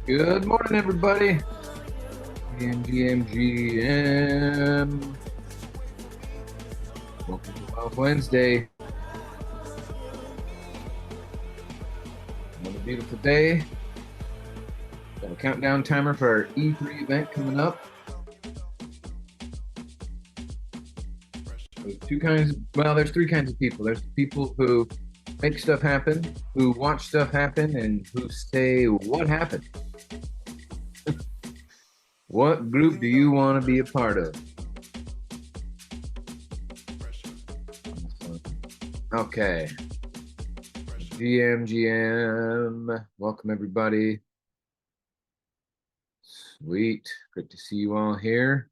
Good morning, everybody. GM. Welcome to Wild Wednesday. Another beautiful day. Got a countdown timer for our E3 event coming up. There's there's three kinds of people. There's the people who make stuff happen, who watch stuff happen, and who say, what happened? What group do you want to be a part of? Okay. GM. Welcome, everybody. Sweet. Great to see you all here.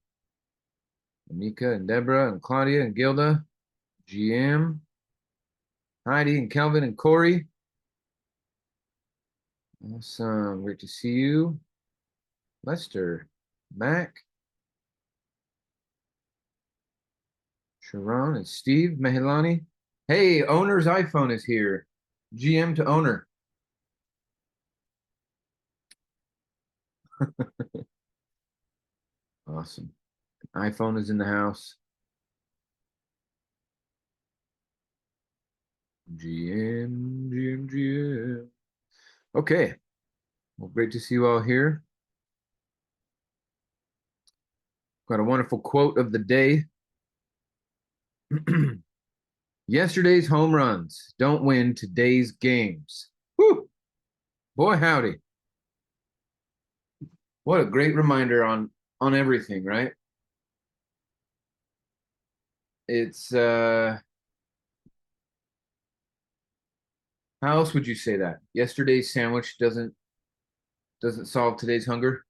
Anika and Deborah and Claudia and Gilda. GM. Heidi and Kelvin and Corey. Awesome. Great to see you. Lester. Mac. Sharon and Steve. Mehelani. Hey, owner's iPhone is here. GM to owner. Awesome. iPhone is in the house. GM. Okay. Well, great to see you all here. Got a wonderful quote of the day. Yesterday's home runs don't win today's games. Whew. Boy, howdy. What a great reminder on everything, right? It's how else would you say that? Yesterday's sandwich doesn't solve today's hunger.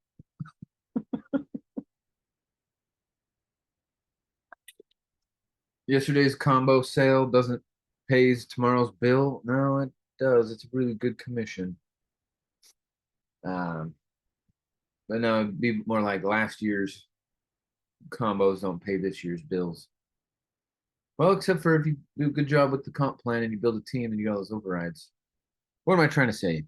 Yesterday's combo sale doesn't pays tomorrow's bill. No, it does. It's a really good commission. But no, it'd be more like last year's combos don't pay this year's bills. Well, except for if you do a good job with the comp plan and you build a team and you got those overrides. What am I trying to say?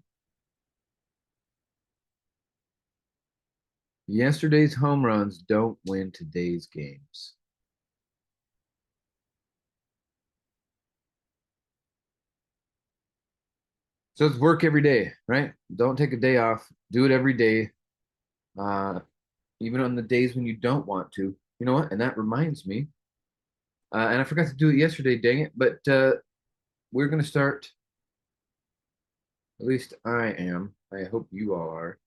Yesterday's home runs don't win today's games. So it's work every day, right? Don't take a day off. Do it every day. Even on the days when you don't want to. You know what? And that reminds me. And I forgot to do it yesterday, dang it. But we're going to start. At least I am. I hope you all are.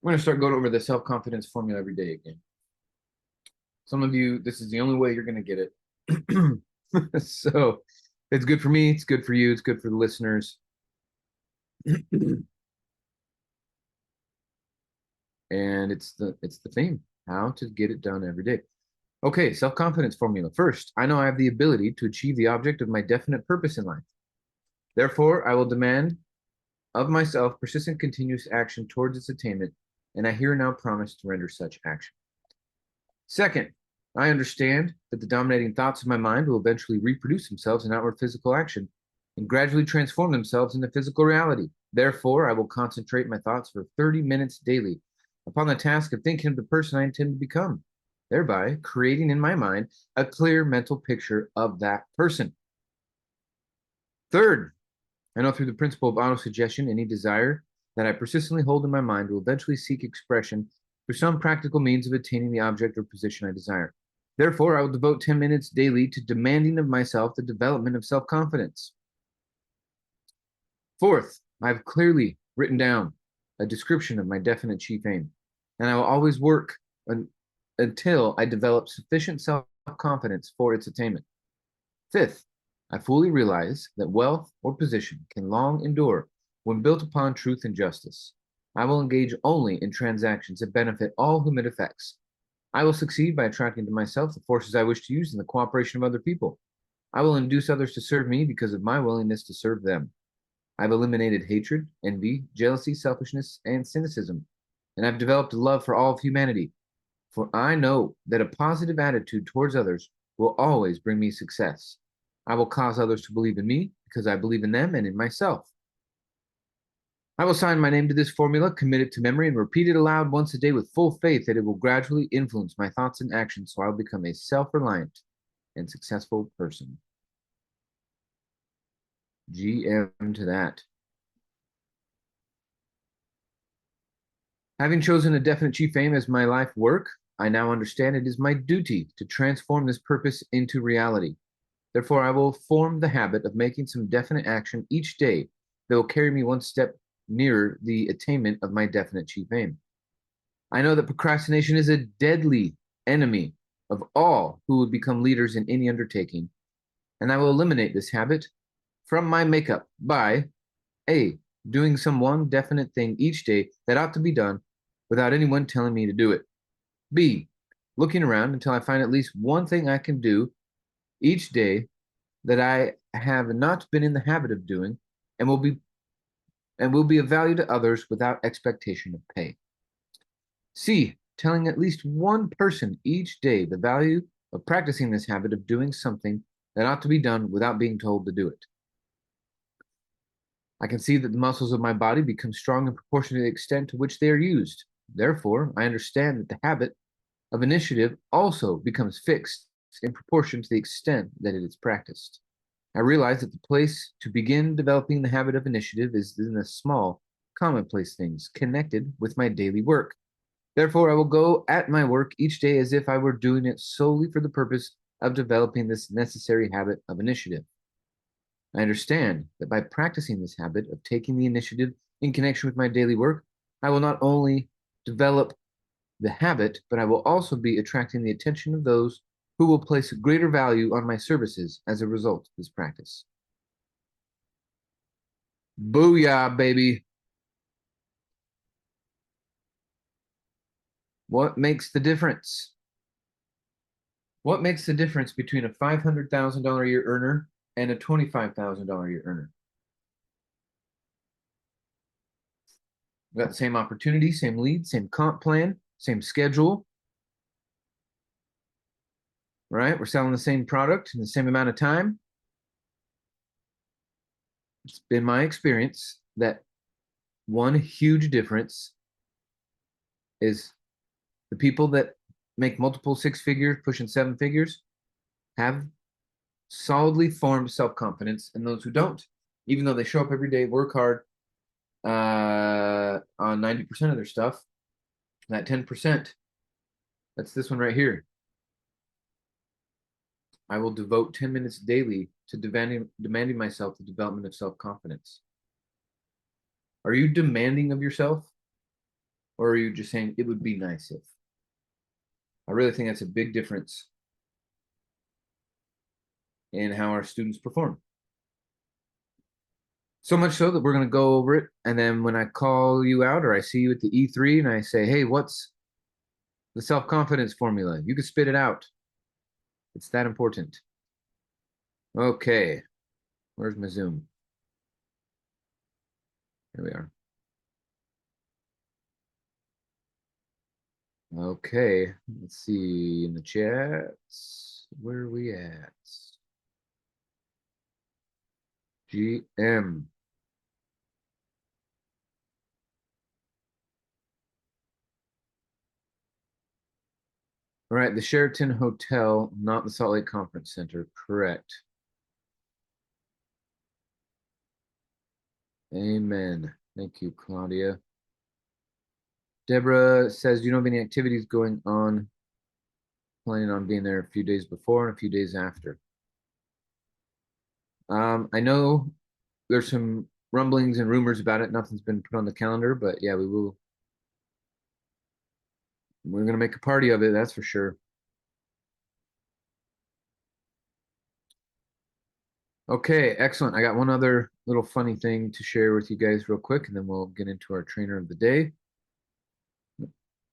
We're going to start going over the self-confidence formula every day again. Some of you, this is the only way you're going to get it. So it's good for me. It's good for you. It's good for the listeners. And it's the theme, how to get it done every day. Okay, self-confidence formula. First, I know I have the ability to achieve the object of my definite purpose in life. Therefore, I will demand of myself persistent, continuous action towards its attainment, and I here now promise to render such action. Second, I understand that the dominating thoughts of my mind will eventually reproduce themselves in outward physical action and gradually transform themselves into physical reality. Therefore, I will concentrate my thoughts for 30 minutes daily upon the task of thinking of the person I intend to become, thereby creating in my mind a clear mental picture of that person. Third, I know through the principle of autosuggestion, any desire that I persistently hold in my mind will eventually seek expression through some practical means of attaining the object or position I desire. Therefore, I will devote 10 minutes daily to demanding of myself the development of self-confidence. Fourth, I've clearly written down a description of my definite chief aim, and I will always work until I develop sufficient self-confidence for its attainment. Fifth, I fully realize that wealth or position can long endure when built upon truth and justice. I will engage only in transactions that benefit all whom it affects. I will succeed by attracting to myself the forces I wish to use in the cooperation of other people. I will induce others to serve me because of my willingness to serve them. I've eliminated hatred, envy, jealousy, selfishness, and cynicism, and I've developed a love for all of humanity. For I know that a positive attitude towards others will always bring me success. I will cause others to believe in me because I believe in them and in myself. I will sign my name to this formula, commit it to memory, and repeat it aloud once a day with full faith that it will gradually influence my thoughts and actions so I'll become a self-reliant and successful person. GM to that. Having chosen a definite chief aim as my life work, I now understand it is my duty to transform this purpose into reality. Therefore, I will form the habit of making some definite action each day that will carry me one step nearer the attainment of my definite chief aim. I know that procrastination is a deadly enemy of all who would become leaders in any undertaking, and I will eliminate this habit from my makeup by A, doing some one definite thing each day that ought to be done without anyone telling me to do it. B, looking around until I find at least one thing I can do each day that I have not been in the habit of doing and will be of value to others without expectation of pay. C, telling at least one person each day the value of practicing this habit of doing something that ought to be done without being told to do it. I can see that the muscles of my body become strong in proportion to the extent to which they are used. Therefore, I understand that the habit of initiative also becomes fixed in proportion to the extent that it is practiced. I realize that the place to begin developing the habit of initiative is in the small, commonplace things connected with my daily work. Therefore, I will go at my work each day as if I were doing it solely for the purpose of developing this necessary habit of initiative. I understand that by practicing this habit of taking the initiative in connection with my daily work, I will not only develop the habit, but I will also be attracting the attention of those who will place greater value on my services as a result of this practice. Booyah, baby. What makes the difference? What makes the difference between a $500,000 a year earner and a $25,000 a year earner? We got the same opportunity, same lead, same comp plan, same schedule, right? We're selling the same product in the same amount of time. It's been my experience that one huge difference is the people that make multiple six figures, pushing seven figures, have solidly formed self-confidence, and those who don't, even though they show up every day, work hard on 90% of their stuff, that 10%, that's this one right here. I will devote 10 minutes daily to demanding myself the development of self-confidence. Are you demanding of yourself? Or are you just saying it would be nice if? I really think that's a big difference in how our students perform. So much so that we're going to go over it. And then when I call you out or I see you at the E3 and I say, hey, what's the self-confidence formula? You can spit it out. It's that important. Okay. Where's my Zoom? Here we are. Okay. Let's see in the chats. Where are we at? GM. All right, the Sheraton Hotel, not the Salt Lake Conference Center. Correct. Amen. Thank you, Claudia. Deborah says, do you know of any activities going on? Planning on being there a few days before and a few days after. I know there's some rumblings and rumors about it. Nothing's been put on the calendar, but yeah, we will. We're going to make a party of it, that's for sure. Okay, excellent. I got one other little funny thing to share with you guys real quick, and then we'll get into our trainer of the day.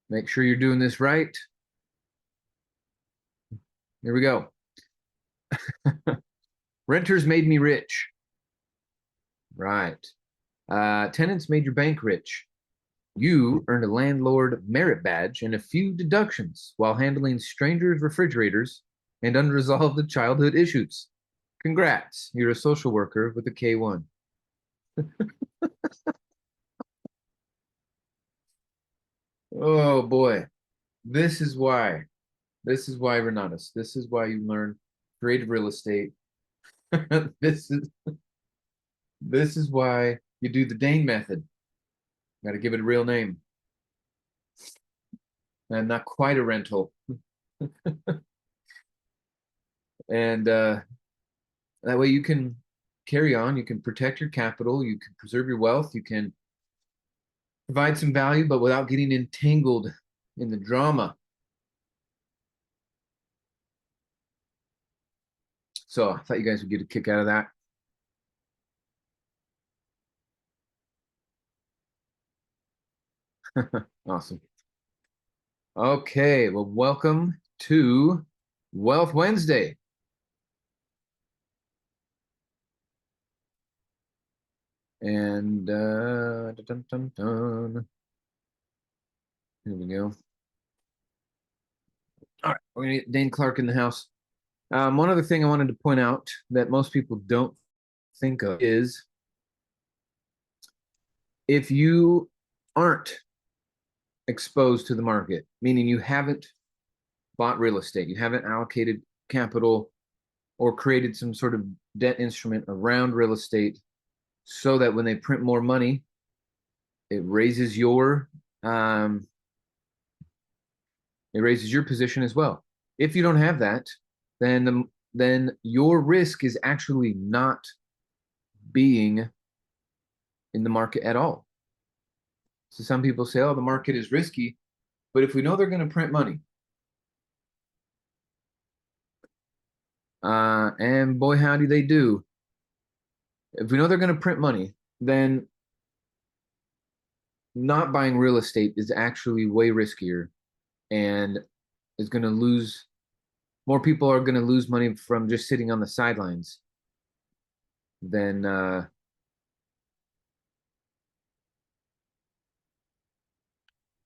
Make sure you're doing this right. Here we go. Renters made me rich. Right. Tenants made your bank rich. You earned a landlord merit badge and a few deductions while handling strangers' refrigerators and unresolved childhood issues. Congrats, you're a social worker with a K1. Oh boy. This is why. This is why, Renatus. This is why you learn creative real estate. This is this is why you do the Daine method. Got to give it a real name. And not quite a rental. And that way you can carry on, you can protect your capital, you can preserve your wealth, you can provide some value, but without getting entangled in the drama. So I thought you guys would get a kick out of that. Awesome. Okay, well, welcome to Wealth Wednesday. And dun, dun, dun. Here we go. All right, we're gonna get Daine Clark in the house. One other thing I wanted to point out that most people don't think of is if you aren't exposed to the market, meaning you haven't bought real estate, you haven't allocated capital or created some sort of debt instrument around real estate so that when they print more money, it raises your position as well. If you don't have that, then your risk is actually not being in the market at all. So some people say, oh, the market is risky, but if we know they're going to print money, and boy, howdy they do. If we know they're going to print money, then not buying real estate is actually way riskier and is going to lose more people are going to lose money from just sitting on the sidelines than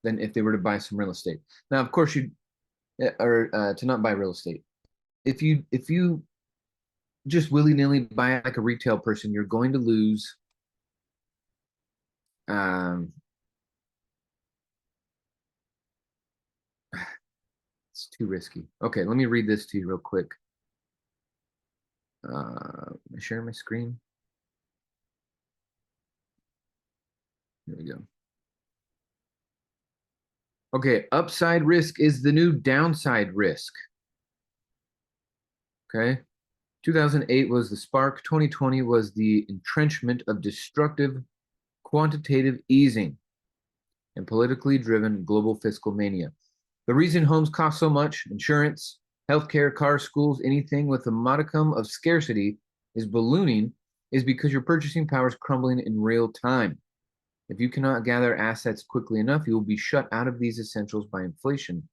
if they were to buy some real estate. Now, of course, you or to not buy real estate. If you just willy-nilly buy it like a retail person, you're going to lose it's too risky. Okay, let me read this to you real quick. Share my screen. Here we go. Okay, upside risk is the new downside risk. Okay. 2008 was the spark. 2020 was the entrenchment of destructive quantitative easing and politically driven global fiscal mania. The reason homes cost so much, insurance, healthcare, cars, schools, anything with a modicum of scarcity is ballooning, is because your purchasing power is crumbling in real time. If you cannot gather assets quickly enough, you will be shut out of these essentials by inflation.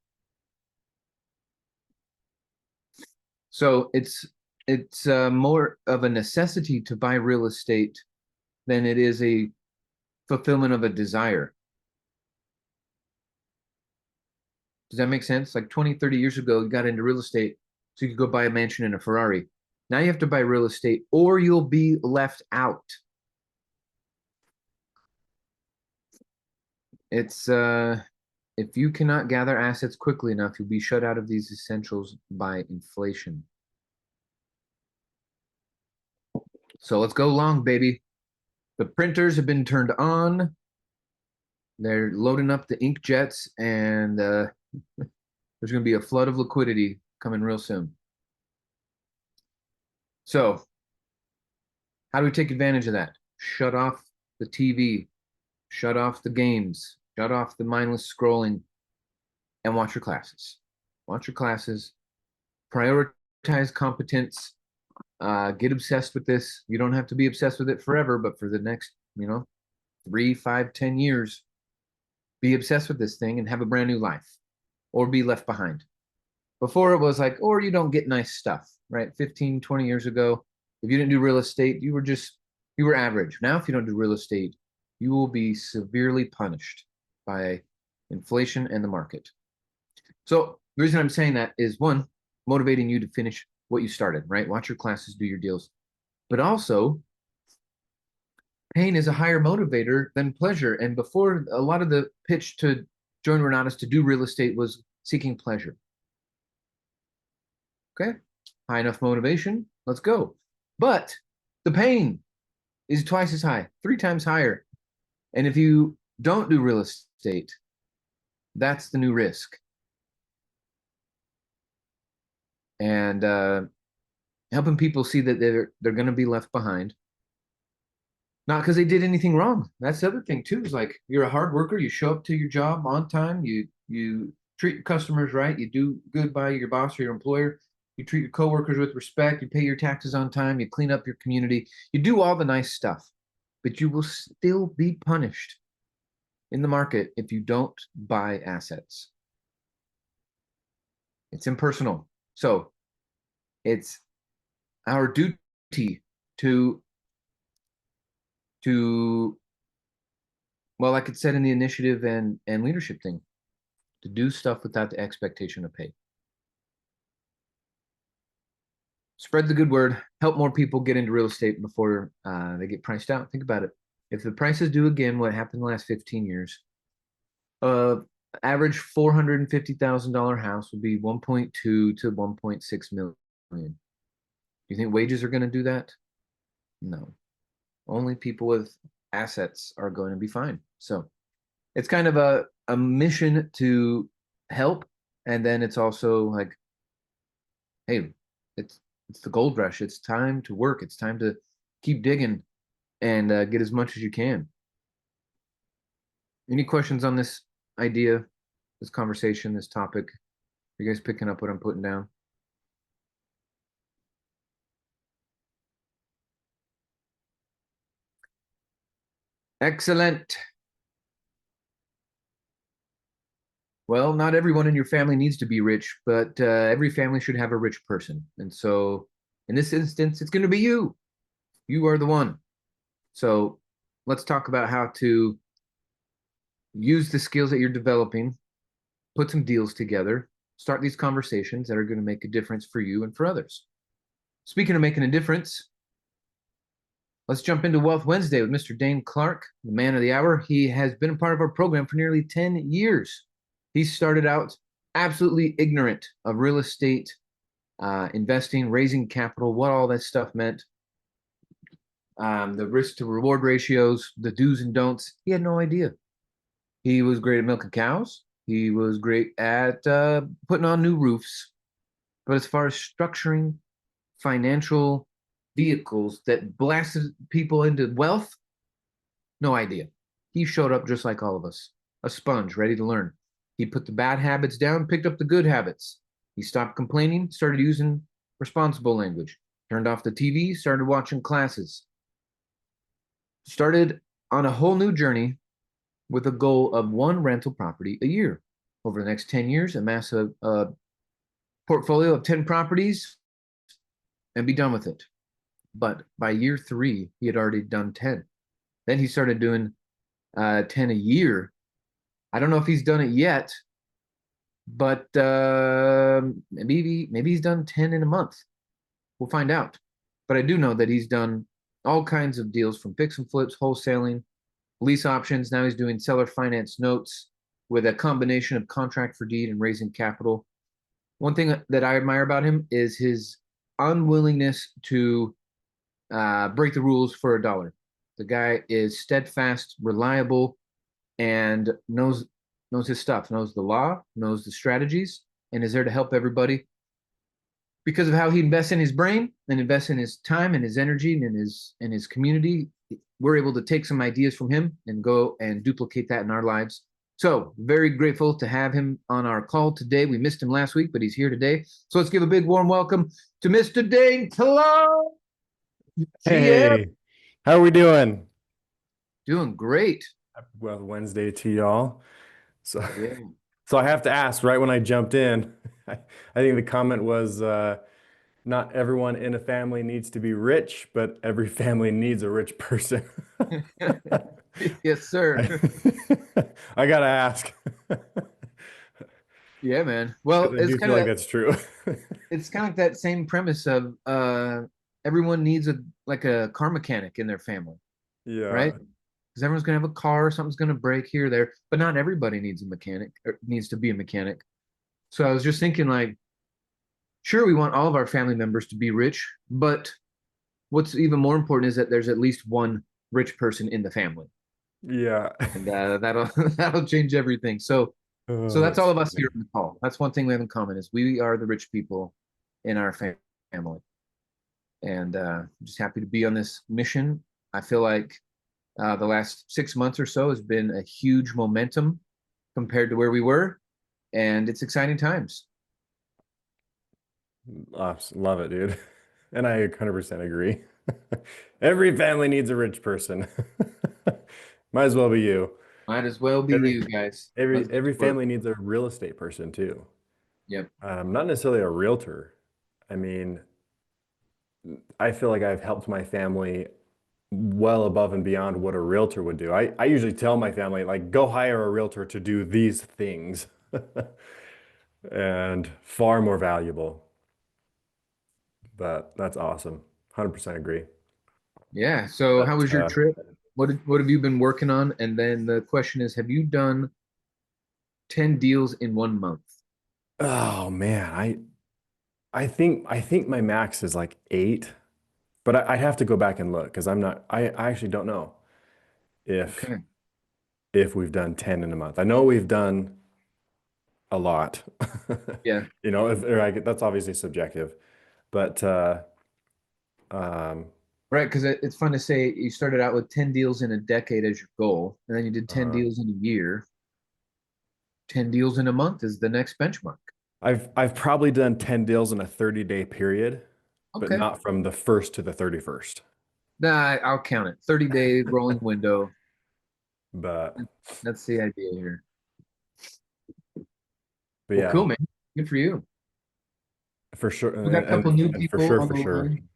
So it's more of a necessity to buy real estate than it is a fulfillment of a desire. Does that make sense? Like 20, 30 years ago, you got into real estate so you could go buy a mansion and a Ferrari. Now you have to buy real estate or you'll be left out. It's if you cannot gather assets quickly enough, you'll be shut out of these essentials by inflation. So let's go long, baby. The printers have been turned on. They're loading up the ink jets, and there's going to be a flood of liquidity coming real soon. So, how do we take advantage of that? Shut off the TV, shut off the games, shut off the mindless scrolling, and watch your classes. Watch your classes. Prioritize competence. Get obsessed with this. You don't have to be obsessed with it forever, but for the next, 3, 5, 10 years, be obsessed with this thing and have a brand new life or be left behind. Before it was like, or you don't get nice stuff, right? 15, 20 years ago, if you didn't do real estate, you were average. Now, if you don't do real estate, you will be severely punished by inflation and the market. So the reason I'm saying that is one, motivating you to finish what you started, right? Watch your classes, do your deals. But also, pain is a higher motivator than pleasure. And before, a lot of the pitch to joined Renatus to do real estate was seeking pleasure. Okay, high enough motivation, let's go. But the pain is twice as high, 3 times higher. And if you don't do real estate, that's the new risk. And helping people see that they're going to be left behind, not because they did anything wrong. That's the other thing too. Is like you're a hard worker. You show up to your job on time. You treat your customers right. You do good by your boss or your employer. You treat your coworkers with respect. You pay your taxes on time. You clean up your community. You do all the nice stuff, but you will still be punished in the market if you don't buy assets. It's impersonal. So it's our duty to well, like it said in the initiative and leadership thing, to do stuff without the expectation of pay. Spread the good word, help more people get into real estate before they get priced out. Think about it. If the prices do again what happened the last 15 years, average $450,000 house will be 1.2 to 1.6 million. Do you think wages are going to do that? No. Only people with assets are going to be fine. So it's kind of a mission to help. And then it's also like, hey, it's the gold rush. It's time to work. It's time to keep digging and get as much as you can. Any questions on this idea, this conversation, this topic? Are you guys picking up what I'm putting down? Excellent. Well, not everyone in your family needs to be rich, but every family should have a rich person. And so in this instance, it's going to be you. You are the one. So let's talk about how to use the skills that you're developing, put some deals together, start these conversations that are going to make a difference for you and for others. Speaking of making a difference, let's jump into Wealth Wednesday with Mr. Daine Clark, the man of the hour. He has been a part of our program for nearly 10 years. He started out absolutely ignorant of real estate, investing, raising capital, what all that stuff meant, the risk to reward ratios, the do's and don'ts. He had no idea. He was great at milking cows. He was great at putting on new roofs. But as far as structuring financial vehicles that blasted people into wealth, no idea. He showed up just like all of us, a sponge ready to learn. He put the bad habits down, picked up the good habits. He stopped complaining, started using responsible language, turned off the TV, started watching classes, started on a whole new journey with a goal of 1 rental property a year. Over the next 10 years, amass a portfolio of 10 properties and be done with it. But by year 3, he had already done 10. Then he started doing 10 a year. I don't know if he's done it yet, but maybe he's done 10 in a month. We'll find out. But I do know that he's done all kinds of deals from fix and flips, wholesaling, lease options. Now he's doing seller finance notes with a combination of contract for deed and raising capital. One thing that I admire about him is his unwillingness to break the rules for a dollar. The guy is steadfast, reliable, and knows his stuff, knows the law, knows the strategies, and is there to help everybody. Because of how he invests in his brain and invests in his time and his energy and in his community, we're able to take some ideas from him and go and duplicate that in our lives. So very grateful to have him on our call today. We missed him last week, but he's here today. So let's give a big warm welcome to Mr. Daine Clark. Hey, how are we doing? Doing great. Well, Wednesday to y'all. So, Yeah. so I have to ask, right when I jumped in, I think the comment was, not everyone in a family needs to be rich, but every family needs a rich person. Yes, sir. I gotta ask. Yeah, man. Well, Because I do feel like that's true. it's kind of like that same premise of everyone needs a car mechanic in their family, right? Yeah. because everyone's gonna have a car, something's gonna break here or there, but not everybody needs a mechanic or needs to be a mechanic. So I was just thinking, like, sure, we want all of our family members to be rich, but what's even more important is that there's at least one rich person in the family, Yeah. and that'll that'll change everything. So Oh, that's that's all of us here funny. in the call. That's one thing we have in common is we are the rich people in our family, and I'm just happy to be on this mission. I feel like the last 6 months or so has been a huge momentum compared to where we were, and it's exciting times. Love it, dude. And I 100% agree. Every family needs a rich person. Might as well be you. Might as well be Every you guys. every Let's get every to work. family needs a real estate person too. Yep. Not necessarily a realtor. I mean, I feel like I've helped my family well above and beyond what a realtor would do. I usually tell my family, like, go hire a realtor to do these things and far more valuable. But that's awesome. 100% agree. Yeah. So how But was your trip? What have you been working on? And then the question is, have you done 10 deals in 1 month? oh man, I think my max is like 8, but I'd have to go back and look because I actually don't know if Okay. if we've done 10 in a month. I know we've done a lot. Yeah. You know, if or that's obviously subjective, but um Right. Because it's fun to say you started out with 10 deals in a decade as your goal, and then you did 10 uh deals in a year. 10 deals in a month is the next benchmark. I've probably done 10 deals in a 30-day period, but Okay. not from the first to the 31st. Nah, I'll count it. 30-day rolling window. But That's the idea here. but Well, yeah, cool, man. Good for you. for sure We got a couple new and people on for the sure line.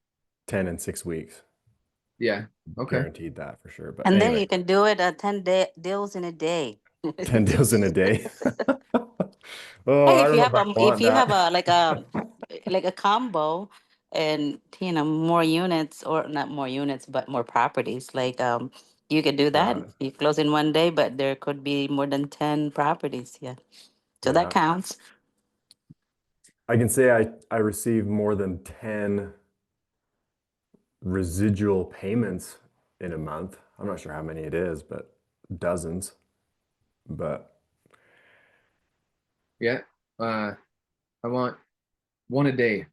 10 in 6 weeks. Yeah. Okay. Guaranteed that for sure. But And then anyway, you can do it 10 deals in a day. 10 deals in a day. Oh, Hey, I don't know if I if want you have that. a combo and more units, or not more units but more properties, you could do that. Yeah. You close in one day, but there could be more than 10 properties. Yeah. So that Yeah. counts. I can say I received more than 10 residual payments in a month. I'm not sure how many it is, but dozens. But Yeah. Uh, I want one a day.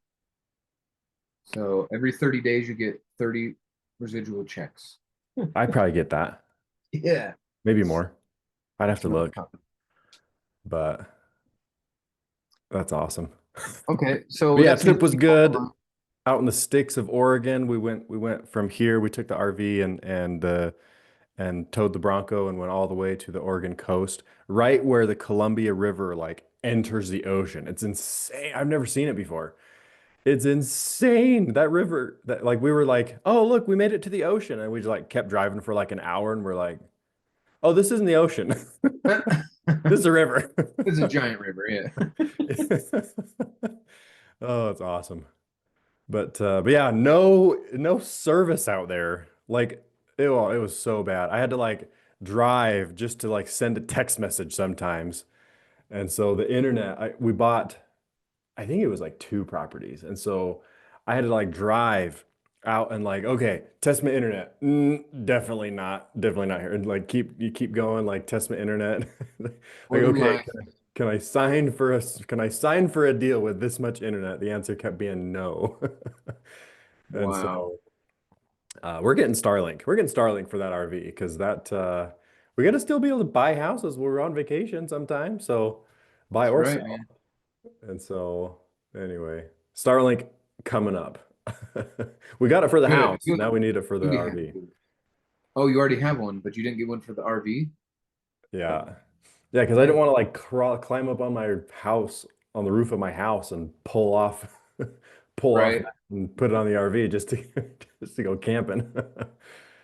So every 30 days, you get 30 residual checks. I probably get that. Yeah. Maybe more. I'd have That's to what I'm look, talking. but that's awesome. Okay. But So yeah, that's new trip was people on the good. line. Out in the sticks of Oregon, we went from here. We took the RV and towed the Bronco and went all the way to the Oregon coast, right where the Columbia River like enters the ocean. It's insane. I've never seen it before. It's insane. That river that like we were like, "Oh, look, we made it to the ocean." And we just like kept driving for like an hour and we're like, "Oh, this isn't the ocean. This is a river." It's a giant river. Yeah. Oh, it's awesome. But yeah, no service out there. Like it was so bad. I had to like drive just to like send a text message sometimes. And so the internet, we bought, I think it was like 2 properties. And so I had to like drive out and like, okay, test my internet. Definitely not here. And like you keep going, like test my internet. Like, Order okay, line. can I sign for a deal with this much internet? The answer kept being no. And Wow. so we're getting Starlink. We're getting Starlink for that RV because we got to still be able to buy houses when we're on vacation sometime. So buy That's or right, sell. man. And so anyway, Starlink coming up. We got it for the Good. house. Good. Now we need it for the You RV. get- Oh, you already have one, but you didn't get one for the RV? Yeah. Yeah, because I didn't Nice. want to like climb up on my house, on the roof of my house and pull off Right. and put it on the RV just to just to go camping.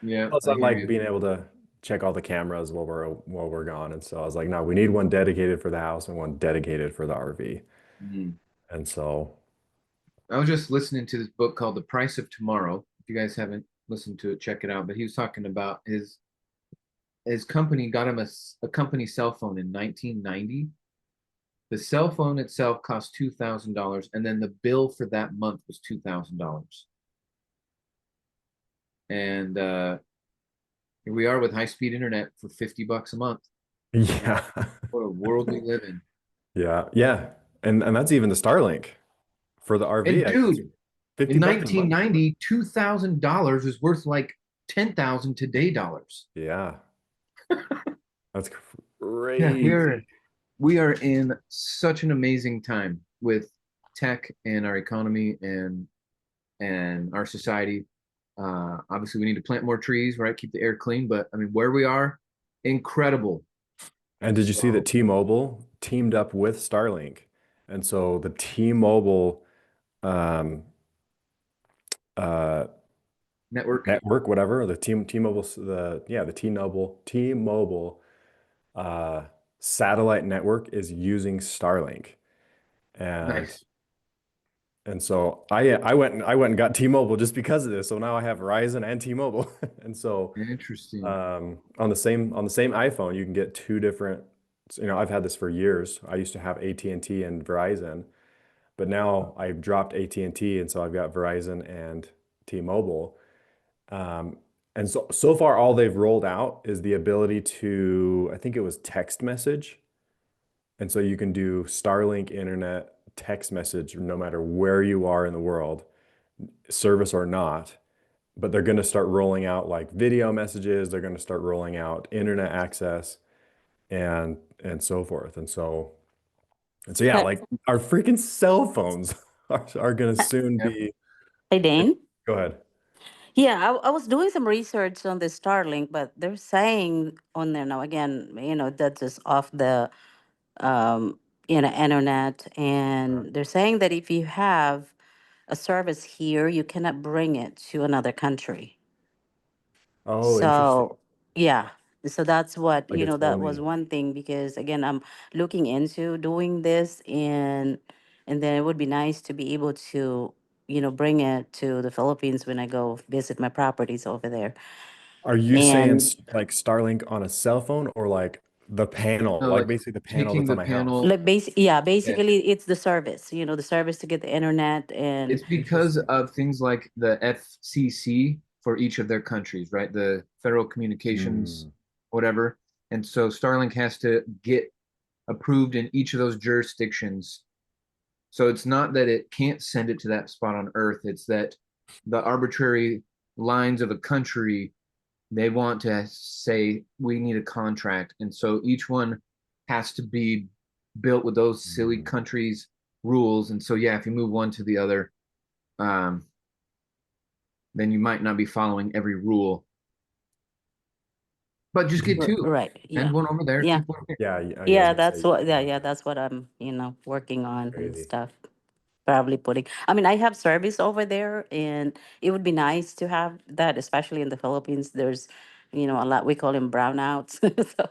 Yeah, Plus, I I hear like you. being able to check all the cameras while we're gone. And so I was like, no, we need one dedicated for the house and one dedicated for the RV. Mhm. And so, I was just listening to this book called The Price of Tomorrow. If you guys haven't listened to it, check it out. But he was talking about his his company got him a company cell phone in 1990. The cell phone itself cost $2,000, and then the bill for that month was $2,000. And here we are with high-speed internet for $50 a month. Yeah. What a world we live in. Yeah. Yeah. And that's even the Starlink for the RV. And It's dude, in 50 bucks a month. 1990, $2,000 is worth like 10,000 today dollars. Yeah. That's Yeah, crazy. we are in such an amazing time with tech and our economy and our society. Obviously, we need to plant more trees, right? Keep the air clean. But I mean, where we are, incredible. And did you see that So T-Mobile teamed up with Starlink? And so the T-Mobile um, uh, network, network, whatever, the T-Mobile, the T-Mobile uh, satellite network is using Starlink. And nice, and so I went and got T-Mobile just because of this. So now I have Verizon and T-Mobile. And so interesting. on the same iPhone, you can get two different, I've had this for years. I used to have AT&T and T and Verizon, but now I've dropped AT&T, and T, and so I've got Verizon and T-Mobile. Um, and so far, all they've rolled out is the ability to, I think it was text message. And so you can do Starlink internet text message no matter where you are in the world, service or not. But they're going to start rolling out like video messages. They're going to start rolling out internet access and so forth. And so yeah, Hi, like our freaking cell phones are going to soon Yeah, be. hi, Dane. Go ahead. Yeah, I was doing some research on this Starlink, but they're saying on there now again, that's just off the um, internet, and they're saying that if you have a service here, you cannot bring it to another country. Oh, interesting. So, yeah. So that's what, Like it's that was only. one thing because again, I'm looking into doing this and then it would be nice to be able to, bring it to the Philippines when I go visit my properties over there. Are you saying And like Starlink on a cell phone or like the panel, no, like like basically the panel taking that's on the my house? like panel. yeah, Yeah, basically it's the service, the service to get the internet and it's because Interesting. of things like the FCC for each of their countries, right? The Federal Communications, Mm, whatever. And so Starlink has to get approved in each of those jurisdictions. So it's not that it can't send it to that spot on Earth, it's that the arbitrary lines of a country, they want to say, we need a contract. And so each one has to be built with those silly mm. countries' rules. And so, yeah, if you move one to the other, um, then you might not be following every rule. But just get two. right, And yeah. one over there, Yeah. keep one here. Yeah, I was Yeah, gonna say that's what yeah, yeah, yeah, that's what I'm, working on and crazy. stuff. Probably putting. I mean, I have service over there, and it would be nice to have that, especially in the Philippines. There's, a lot we call them brownouts. So,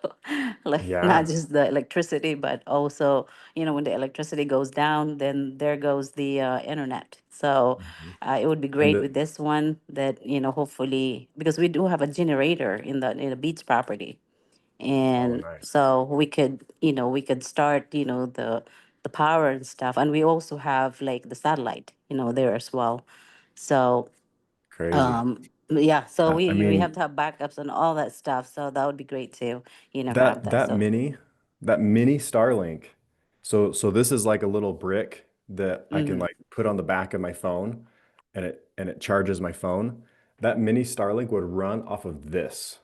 like not Yeah. just the electricity, but also, when the electricity goes down, then there goes the internet. So, Mhm. it would be And great the with this one that hopefully because we do have a generator in the beach property oh, and nice. so we could start the power and stuff, and we also have like the satellite there as well. So Crazy. yeah, so I we have mean, to have backups and all that stuff, so that would be great to have that that. that So mini that mini Starlink. So this is like a little brick that I can mm, like put on the back of my phone and it charges my phone. That mini Starlink would run off of this.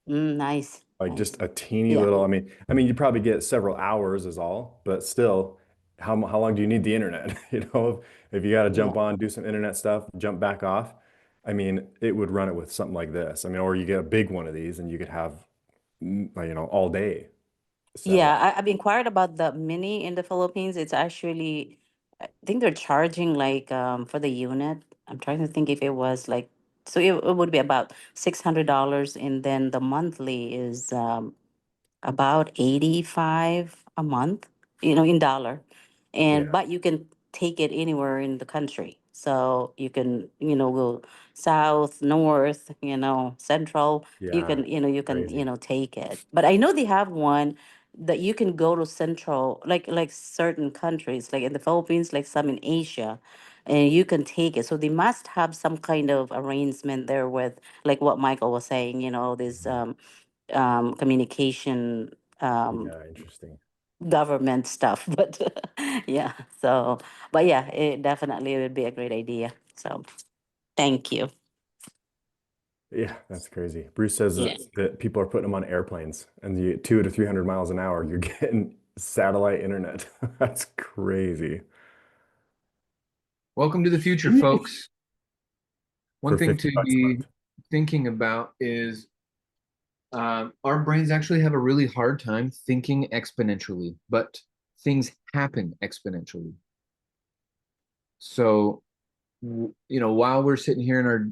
nice, Like nice. just a teeny Yeah, little, I mean, you probably get several hours is all, but still, how long do you need the internet? If you got to yeah. jump on, do some internet stuff, jump back off. I mean, it would run it with something like this. I mean, or you get a big one of these and you could have, all day set Yeah, up. I've inquired about the mini in the Philippines. It's actually, I think they're charging like for the unit. I'm trying to think if it was like, so it would be about $600, and then the monthly is about 85 a month, in dollar. And Yeah. but you can take it anywhere in the country. So you can, go south, north, central. You Yeah, can, crazy. take it. But I know they have one that you can go to central, like certain countries, like in the Philippines, like some in Asia, and you can take it. So they must have some kind of arrangement there with, like what Michael was saying, this Mhm. communication, Yeah, interesting. government stuff. But yeah, so, but yeah, it definitely would be a great idea. So thank you. Yeah, that's crazy. Bruce says Yeah. that people are putting them on airplanes and you 200 to 300 miles an hour, you're getting satellite internet. That's crazy. Welcome to the future, folks. One For thing 50 to bucks a be month. thinking about is our brains actually have a really hard time thinking exponentially, but things happen exponentially. So, while we're sitting here in our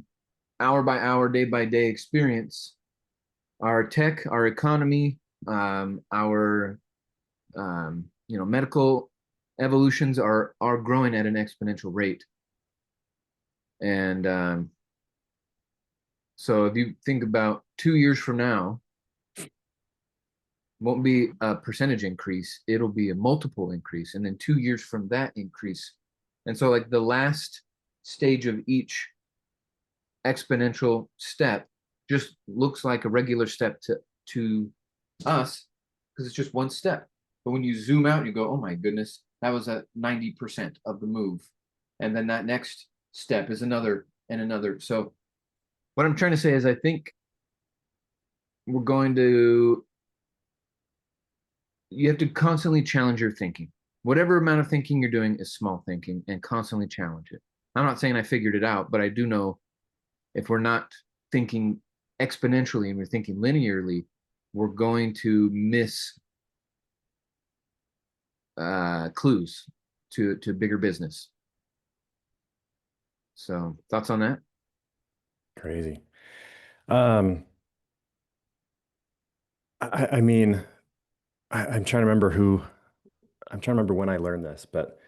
hour by hour, day by day experience, our tech, our economy, our medical evolutions are growing at an exponential rate. And so, if you think about 2 years from now, won't be a percentage increase, it'll be a multiple increase, and then 2 years from that increase. And so, like the last stage of each exponential step just looks like a regular step to us because it's just one step. But when you zoom out, you go, oh my goodness, that was at 90% of the move. And then that next step is another and another. So, what I'm trying to say is, I think we're going to you have to constantly challenge your thinking. Whatever amount of thinking you're doing is small thinking and constantly challenge it. I'm not saying I figured it out, but I do know if we're not thinking exponentially and we're thinking linearly, we're going to miss clues to bigger business. So, thoughts on that? Crazy. Um, I mean, I'm trying to remember I'm trying to remember when I learned this, but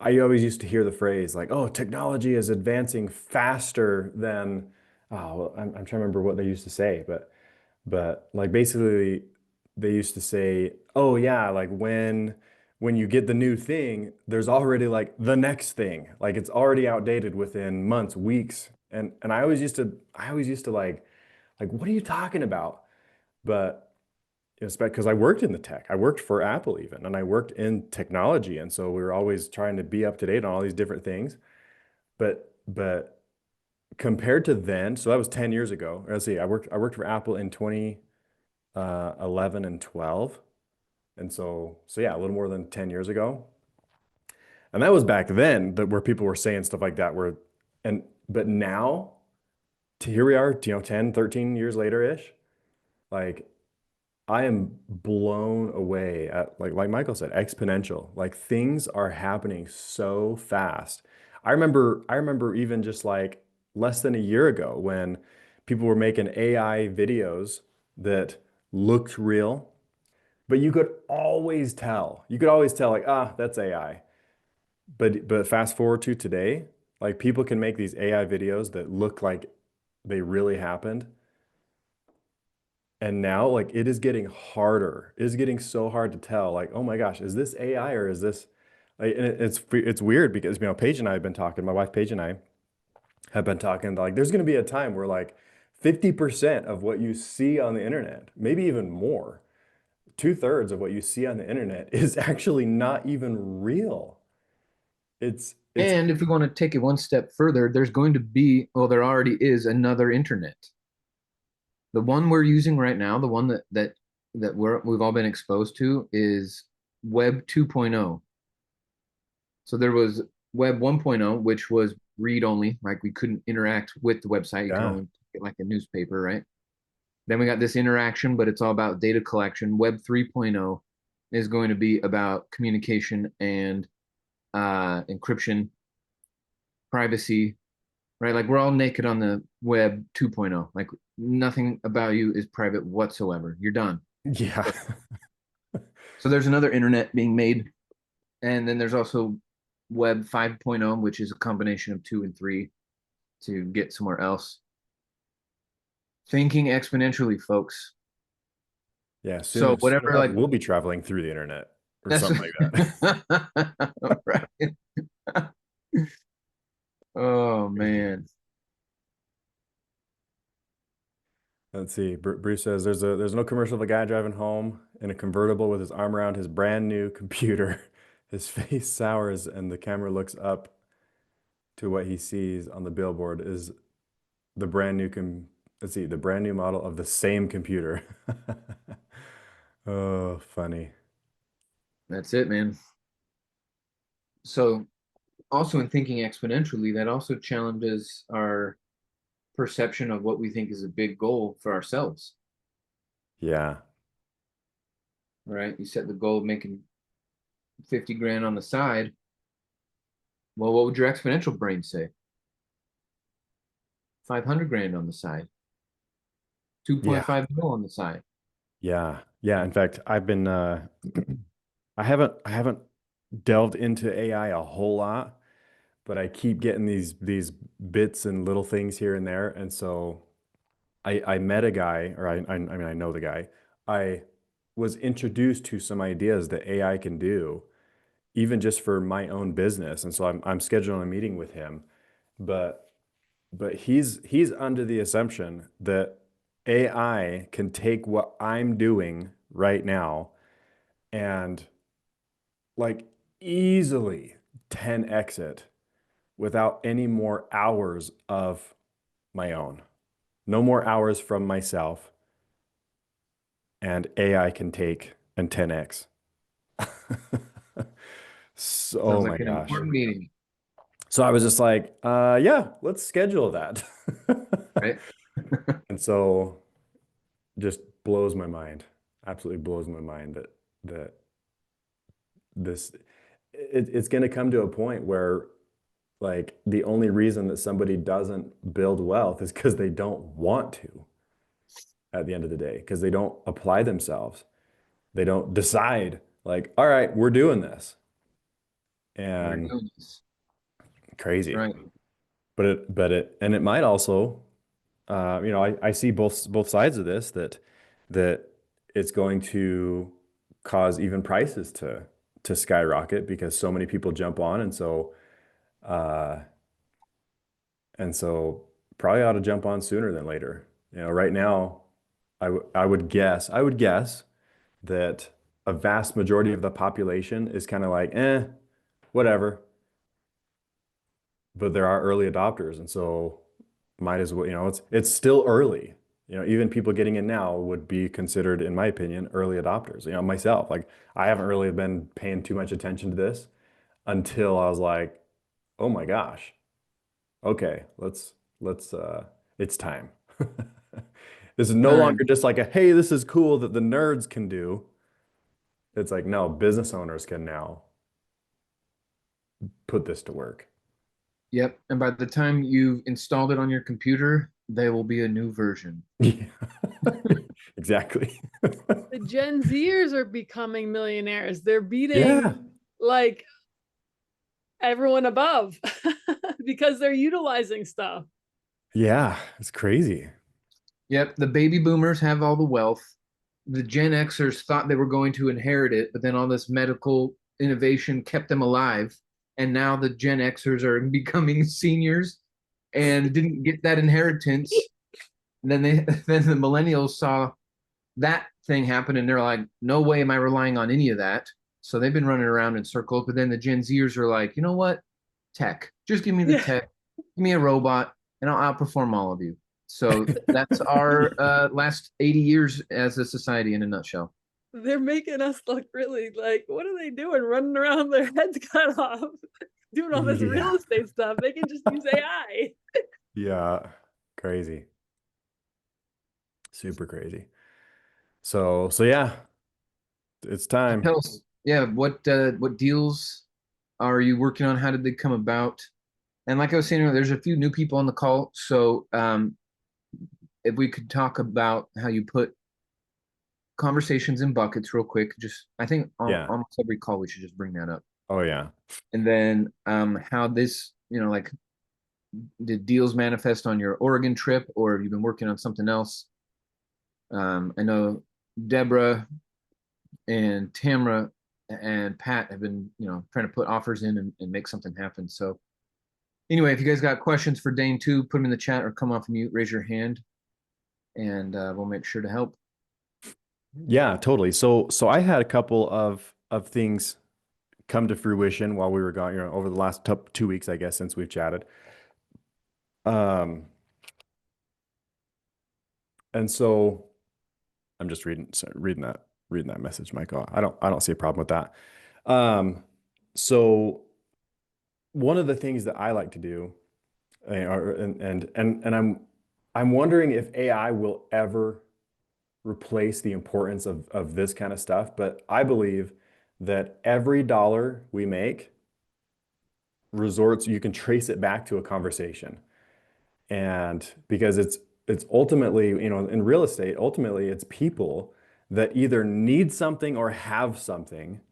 I always used to hear the phrase like, "Oh, technology is advancing faster than." Oh, well, I'm trying to remember what they used to say, but like basically they used to say, "Oh yeah, like when you get the new thing, there's already like the next thing, like it's already outdated within months, weeks." And I always used to like what are you talking about? But it's because I worked in the tech. I worked for Apple even, and I worked in technology, and so we were always trying to be up to date on all these different things. But compared to then, so that was 10 years ago. Let's see, I worked for Apple in 2011 and 12, and so yeah, a little more than 10 years ago. And that was back then that where people were saying stuff like that. But now, to here we are, 10, 13 years later ish. Like I am blown away at like Michael said, exponential. Like things are happening so fast. I remember even just like less than a year ago when people were making AI videos that looked real, but you could always tell. You could always tell like, ah, that's AI. But fast forward to today, like people can make these AI videos that look like they really happened. And now, like, it is getting harder. It is getting so hard to tell. Like, oh my gosh, is this AI or is this? Like, and it's weird because Paige and I have been talking. My wife Paige and I have been talking. Like, there's going to be a time where like 50% of what you see on the internet, maybe even more, 2/3 of what you see on the internet is actually not even real. It's And if we want to take it one step further, there's going to be, well, there already is another internet. The one we're using right now, the one that we've all been exposed to is Web 2.0. So there was Web 1.0, which was read only, like we couldn't interact with the website. You could yeah, only get like a newspaper, right? Then we got this interaction, but it's all about data collection. Web 3.0 is going to be about communication and encryption, privacy, right? Like we're all naked on the web 2.0. Like nothing about you is private whatsoever. You're done. yeah, So there's another internet being made, and then there's also Web 5.0, which is a combination of 2 and 3 to get somewhere else. Thinking exponentially, folks. Yeah, So soon whatever, enough, like we'll be traveling through the internet or that's something like that. right. Oh man. Let's see. Bruce says there's no commercial of a guy driving home in a convertible with his arm around his brand new computer. His face sours and the camera looks up to what he sees on the billboard is the brand new let's see, the brand new model of the same computer. Oh, funny. That's it, man. So also in thinking exponentially, that also challenges our perception of what we think is a big goal for ourselves. Yeah. Right? You set the goal of making 50 grand on the side. Well, what would your exponential brain say? 500 grand on the side, Yeah. 2.5 mil on the side. Yeah. Yeah. In fact, I've been I haven't delved into AI a whole lot, but I keep getting these bits and little things here and there. And so I met a guy, or I mean I know the guy. I was introduced to some ideas that AI can do, even just for my own business. And so I'm scheduling a meeting with him, but he's under the assumption that AI can take what I'm doing right now and like easily 10x it without any more hours of my own. No more hours from myself, and AI can take and 10x. So, Sounds oh my like an gosh. important meeting, So I was just like, yeah, let's schedule that. right? And so just blows my mind. Absolutely blows my mind that this it's going to come to a point where like the only reason that somebody doesn't build wealth is because they don't want to at the end of the day, because they don't apply themselves. They don't decide like, all right, we're doing this. We're And doing this, crazy. right? And it might also, I see both sides of this that it's going to cause even prices to skyrocket because so many people jump on, uh, and so probably ought to jump on sooner than later. Right now, I would guess that a vast majority of the population is kind of like, whatever. But there are early adopters, and so might as well, it's still early. Even people getting in now would be considered, in my opinion, early adopters. Myself, like I haven't really been paying too much attention to this until I was like, oh my gosh, okay, let's it's time. This is no longer Time. just like a, hey, this is cool that the nerds can do. It's like, no, business owners can now put this to work. Yep. And by the time you've installed it on your computer, there will be a new version. Yeah. Exactly. The Gen Zers are becoming millionaires. They're beating Yeah. like everyone above because they're utilizing stuff. Yeah, it's crazy. Yep. The baby boomers have all the wealth. The Gen Xers thought they were going to inherit it, but then all this medical innovation kept them alive. And now the Gen Xers are becoming seniors and didn't get that inheritance. And then then the millennials saw that thing happen and they're like, no way am I relying on any of that. So they've been running around in circles. But then the Gen Zers are like, you know what? Tech. Just give me the Yeah. tech. Give me a robot and I'll outperform all of you. So that's our last 80 years as a society in a nutshell. They're making us look really like, what are they doing? Running around their heads cut off, doing all this real Yeah. estate stuff. They can just use AI. Yeah. Crazy. Super crazy. So yeah, it's time. Tell us, yeah, what deals are you working on? How did they come about? And like I was saying earlier, there's a few new people on the call. So if we could talk about how you put conversations in buckets real quick, just I think Yeah. almost every call we should just bring that up. Oh yeah. And then how this, like, did deals manifest on your Oregon trip, or have you been working on something else? I know Deborah and Tamra and Pat have been, trying to put offers in and make something happen. So anyway, if you guys got questions for Daine too, put them in the chat or come off mute, raise your hand, and we'll make sure to help. Yeah, totally. So I had a couple of things come to fruition while we were gone, over the last 2 weeks, I guess, since we've chatted. Um, and so I'm just reading that message, Michael. I don't see a problem with that. So one of the things that I like to do, and I'm wondering if AI will ever replace the importance of this kind of stuff, but I believe that every dollar we make you can trace it back to a conversation. And because it's ultimately, in real estate, ultimately it's people that either need something or have something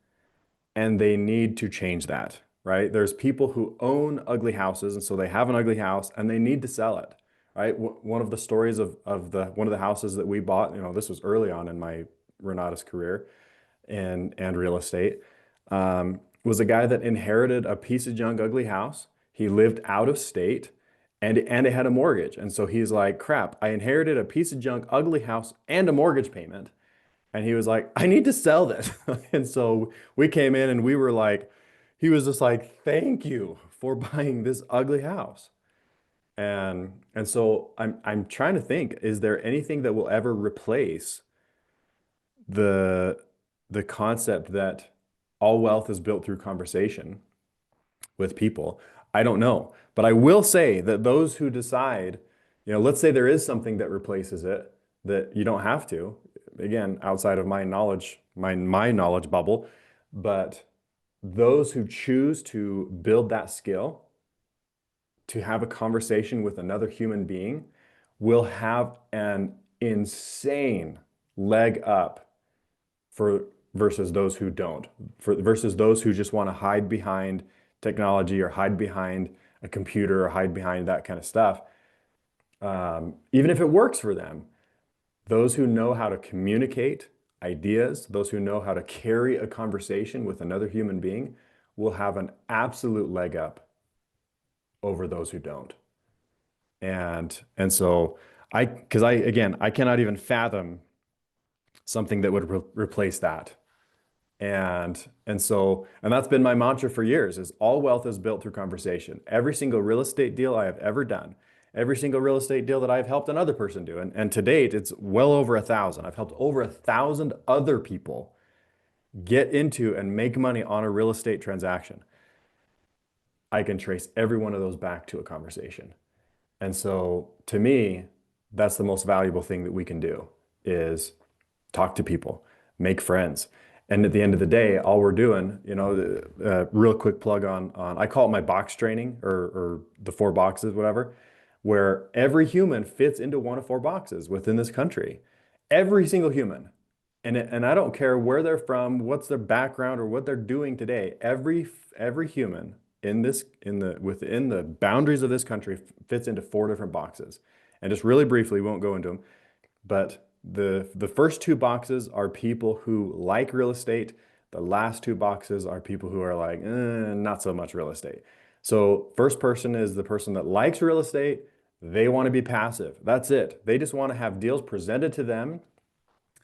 and they need to change that, right? There's people who own ugly houses, and so they have an ugly house and they need to sell it, right? One of the stories of one of the houses that we bought, this was early on in my Renatus career and real estate, was a guy that inherited a piece of junk, ugly house. He lived out of state and it had a mortgage. And so he's like, crap, I inherited a piece of junk, ugly house and a mortgage payment. And he was like, I need to sell this. And so we came in and we were like, he was just like, thank you for buying this ugly house. And so I'm trying to think, is there anything that will ever replace the the concept that all wealth is built through conversation with people? I don't know. But I will say that those who decide, let's say there is something that replaces it, that you don't have to, again, outside of my knowledge, my knowledge bubble, but those who choose to build that skill, to have a conversation with another human being, will have an insane leg up for versus those who don't, versus those who just want to hide behind technology or hide behind a computer or hide behind that kind of stuff. Even if it works for them, those who know how to communicate ideas, those who know how to carry a conversation with another human being will have an absolute leg up over those who don't. And so because I cannot even fathom something that would replace that. And that's been my mantra for years, is all wealth is built through conversation. Every single real estate deal I have ever done, every single real estate deal that I've helped another person do, and to date, it's well over 1,000. I've helped over 1,000 other people get into and make money on a real estate transaction. I can trace every one of those back to a conversation. And so to me, that's the most valuable thing that we can do, is talk to people, make friends. And at the end of the day, all we're doing, real quick plug on I call it my box training, or the 4 boxes, whatever, where every human fits into one of 4 boxes within this country. Every single human. And I don't care where they're from, what's their background, or what they're doing today. Every human within the boundaries of this country fits into 4 different boxes. And just really briefly, won't go into them, but the first 2 boxes are people who like real estate. The last 2 boxes are people who are like, not so much real estate. So first person is the person that likes real estate. They want to be passive. That's it. They just want to have deals presented to them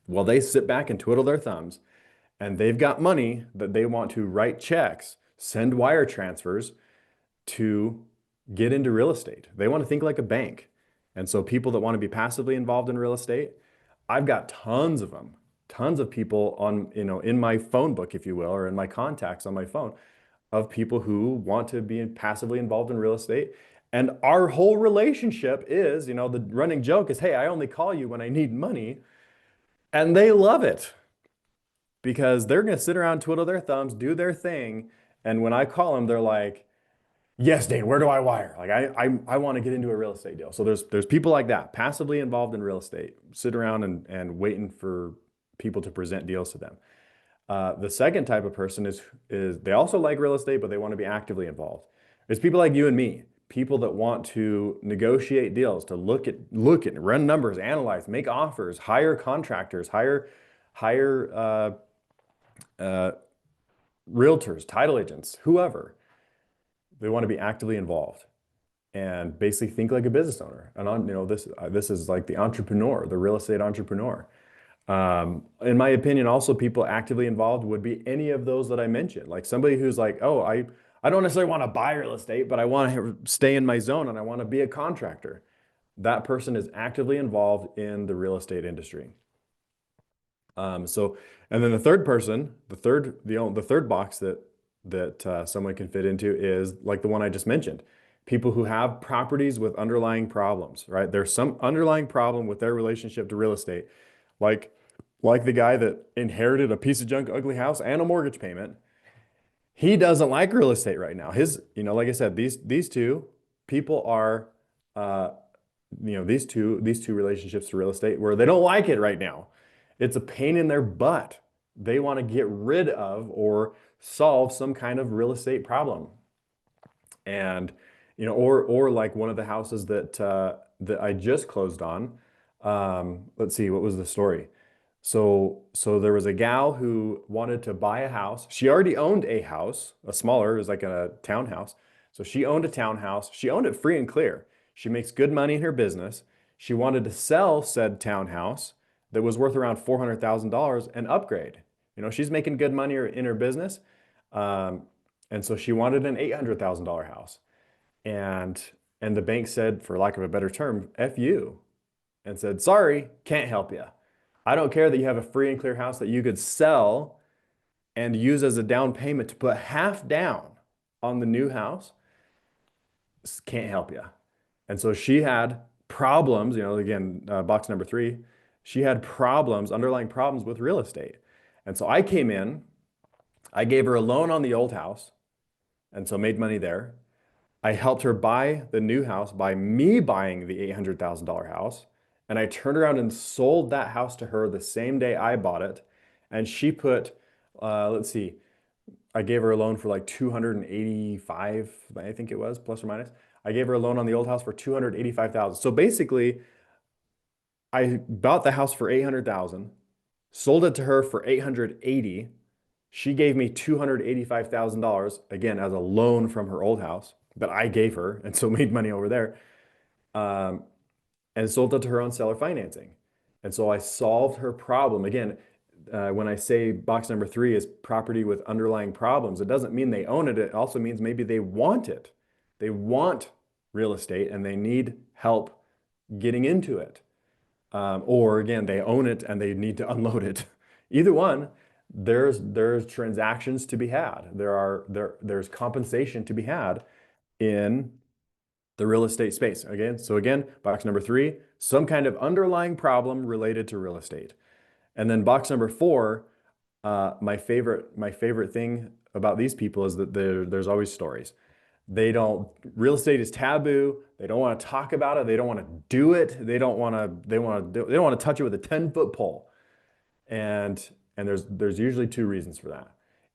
while they sit back and twiddle their thumbs. And they've got money that they want to write checks, send wire transfers to get into real estate. They want to think like a bank. And so people that want to be passively involved in real estate, I've got tons of them, tons of people on, in my phone book, if you will, or in my contacts on my phone, of people who want to be passively involved in real estate. And our whole relationship is, the running joke is, hey, I only call you when I need money. And they love it, because they're going to sit around, twiddle their thumbs, do their thing. And when I call them, they're like, yes, Dane, where do I wire? Like, I want to get into a real estate deal. So there's people like that, passively involved in real estate, sit around and waiting for people to present deals to them. The second type of person is they also like real estate, but they want to be actively involved. It's people like you and me, people that want to negotiate deals, to look at run numbers, analyze, make offers, hire contractors, hire uh, realtors, title agents, whoever. They want to be actively involved and basically think like a business owner. And this is like the entrepreneur, the real estate entrepreneur. In my opinion, also people actively involved would be any of those that I mentioned. Like somebody who's like, oh, I don't necessarily want to buy real estate, but I want to stay in my zone and I want to be a contractor. That person is actively involved in the real estate industry. And then the third person, the third box that someone can fit into is like the one I just mentioned. People who have properties with underlying problems, right? There's some underlying problem with their relationship to real estate, like the guy that inherited a piece of junk, ugly house and a mortgage payment. He doesn't like real estate right now. Like I said, these two people are, these two relationships to real estate where they don't like it right now. It's a pain in their butt. They want to get rid of or solve some kind of real estate problem. And, or like one of the houses that I just closed on. Let's see, what was the story? So there was a gal who wanted to buy a house. She already owned a house, a smaller, it was like a townhouse. So she owned a townhouse. She owned it free and clear. She makes good money in her business. She wanted to sell said townhouse that was worth around $400,000 and upgrade. She's making good money in her business. And so she wanted an $800,000 house. And the bank said, for lack of a better term, F you, and said, sorry, can't help you. I don't care that you have a free and clear house that you could sell and use as a down payment to put half down on the new house. Can't help you. And so she had problems, again, box number 3, she had problems, underlying problems with real estate. And so I came in, I gave her a loan on the old house, and so made money there. I helped her buy the new house by me buying the $800,000 house. And I turned around and sold that house to her the same day I bought it. And she put, let's see, I gave her a loan for like 285, I think it was, plus or minus. I gave her a loan on the old house for 285,000. So basically, I bought the house for 800,000, sold it to her for 880. She gave me $285,000 again as a loan from her old house that I gave her, and so made money over there. And sold it to her on seller financing. And so I solved her problem. Again, when I say box number 3 is property with underlying problems, it doesn't mean they own it. It also means maybe they want it. They want real estate and they need help getting into it. Or again, they own it and they need to unload it. Either one, there's transactions to be had. There's compensation to be had in the real estate space. Again, box number 3, some kind of underlying problem related to real estate. And then box number 4, my favorite thing about these people is that there's always stories. Real estate is taboo. They don't want to talk about it. They don't want to do it. They don't want to touch it with a 10-foot pole. And there's usually 2 reasons for that.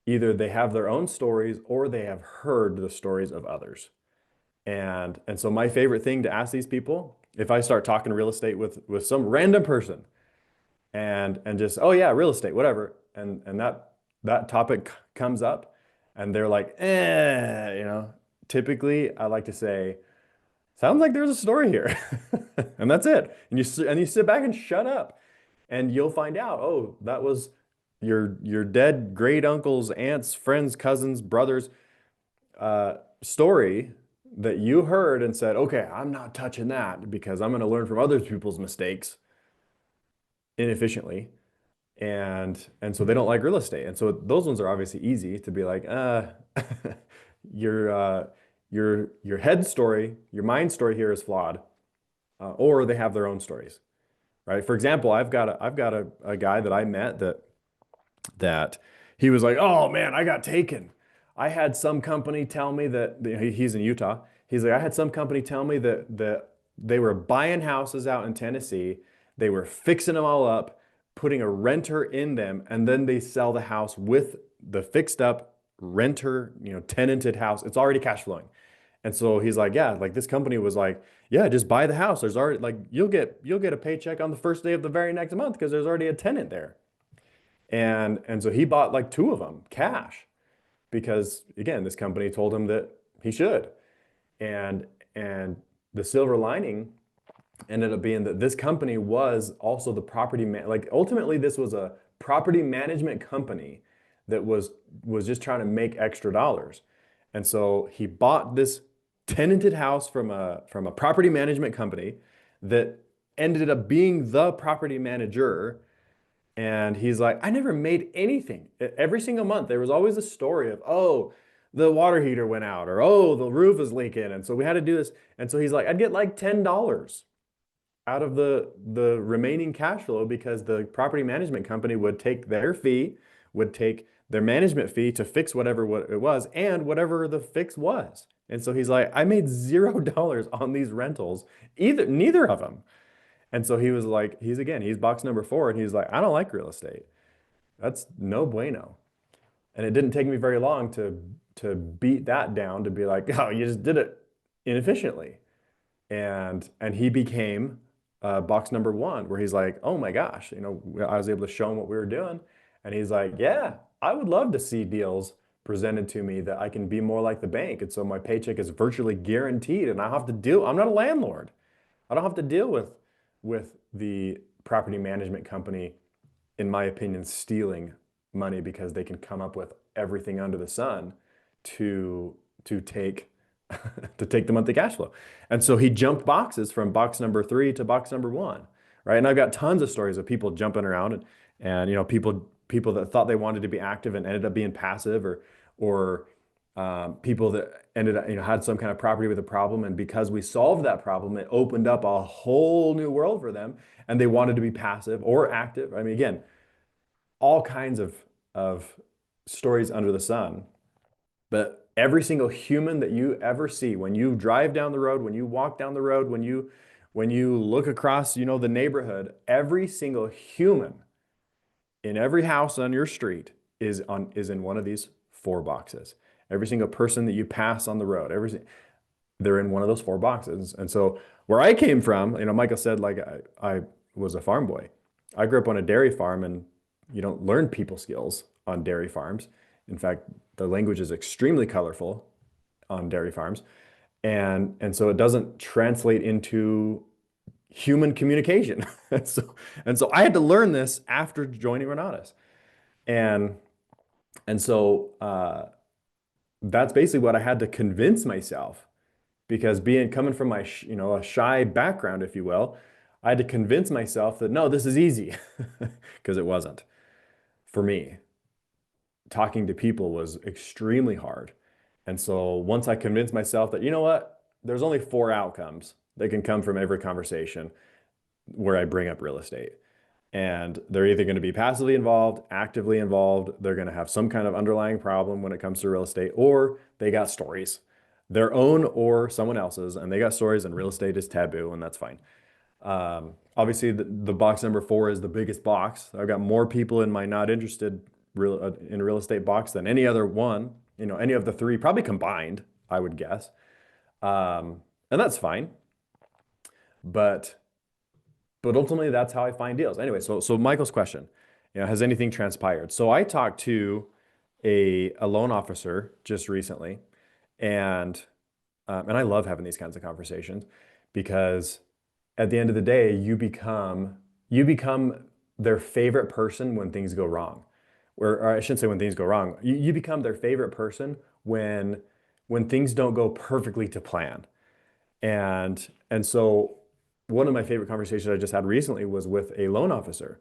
Either they have their own stories or they have heard the stories of others. And so my favorite thing to ask these people, if I start talking real estate with some random person and just, oh yeah, real estate, whatever. And that topic comes up and they're like, typically I like to say, sounds like there's a story here. And that's it. And you sit back and shut up and you'll find out, oh, that was your dead great uncle's, aunts, friends, cousins, brothers, story that you heard and said, okay, I'm not touching that because I'm going to learn from other people's mistakes inefficiently. And so they don't like real estate. And so those ones are obviously easy to be like, your head story, your mind story here is flawed, or they have their own stories, right? For example, I've got a guy that I met that he was like, oh man, I got taken. I had some company tell me that he's in Utah. He's like, I had some company tell me that they were buying houses out in Tennessee. They were fixing them all up. putting a renter in them, and then they sell the house with the fixed up renter, tenanted house. It's already cash flowing. And so he's like, yeah, like this company was like, yeah, just buy the house. There's already like you'll get a paycheck on the first day of the very next month because there's already a tenant there. And so he bought like 2 of them cash because again, this company told him that he should. And the silver lining ended up being that this company was also the like ultimately this was a property management company that was just trying to make extra dollars. And so he bought this tenanted house from a property management company that ended up being the property manager. And he's like, I never made anything. Every single month, there was always a story of, oh, the water heater went out, or oh, the roof is leaking. And so we had to do this. And so he's like, I'd get like $10 out of the remaining cash flow because the property management company would take their fee, would take their management fee to fix whatever it was and whatever the fix was. And so he's like, I made $0 on these rentals, neither of them. And so he was like, he's box number 4, and he's like, I don't like real estate. That's no bueno. And it didn't take me very long to beat that down, to be like, oh, you just did it inefficiently. And he became box number 1, where he's like, oh my gosh, I was able to show him what we were doing. And he's like, yeah, I would love to see deals presented to me that I can be more like the bank. And so my paycheck is virtually guaranteed, and I have to deal, I'm not a landlord. I don't have to deal with the property management company, in my opinion, stealing money because they can come up with everything under the sun to take to take the monthly cash flow. And so he jumped boxes from box number 3 to box number 1, right? And I've got tons of stories of people jumping around and people that thought they wanted to be active and ended up being passive, or people that ended up, had some kind of property with a problem. And because we solved that problem, it opened up a whole new world for them. And they wanted to be passive or active. I mean, again, all kinds of stories under the sun. But every single human that you ever see, when you drive down the road, when you walk down the road, when you look across, the neighborhood, every single human in every house on your street is in one of these 4 boxes. Every single person that you pass on the road, they're in one of those 4 boxes. And so where I came from, Michael said, like, I was a farm boy. I grew up on a dairy farm, and you don't learn people skills on dairy farms. In fact, the language is extremely colorful on dairy farms. And so it doesn't translate into human communication. And so I had to learn this after joining Renatus. And so that's basically what I had to convince myself, because coming from my a shy background, if you will, I had to convince myself that no, this is easy, because it wasn't for me. Talking to people was extremely hard. And so once I convinced myself that, what, there's only 4 outcomes that can come from every conversation where I bring up real estate. And they're either going to be passively involved, actively involved, they're going to have some kind of underlying problem when it comes to real estate, or they got stories, their own or someone else's, and they got stories, and real estate is taboo, and that's fine. Obviously, the box number 4 is the biggest box. I've got more people in my not interested in real estate box than any other one, any of the 3 probably combined, I would guess. And that's fine. But ultimately, that's how I find deals. Anyway, so Michael's question, has anything transpired? So I talked to a loan officer just recently, and I love having these kinds of conversations, because at the end of the day, you become their favorite person when things go wrong. Or I shouldn't say when things go wrong. You become their favorite person when things don't go perfectly to plan. And so one of my favorite conversations I just had recently was with a loan officer.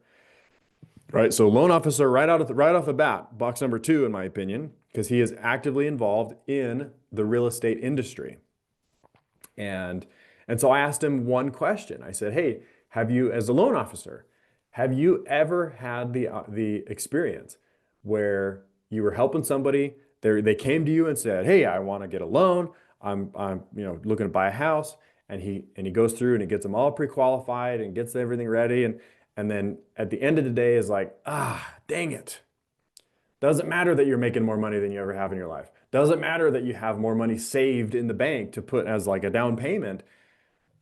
Right, so loan officer right off the bat, box number 2, in my opinion, because he is actively involved in the real estate industry. And so I asked him one question. I said, hey, as a loan officer, have you ever had the experience where you were helping somebody, they came to you and said, hey, I want to get a loan, I'm looking to buy a house, and he goes through and he gets them all pre-qualified and gets everything ready, And then at the end of the day is like, dang it. Doesn't matter that you're making more money than you ever have in your life. Doesn't matter that you have more money saved in the bank to put as like a down payment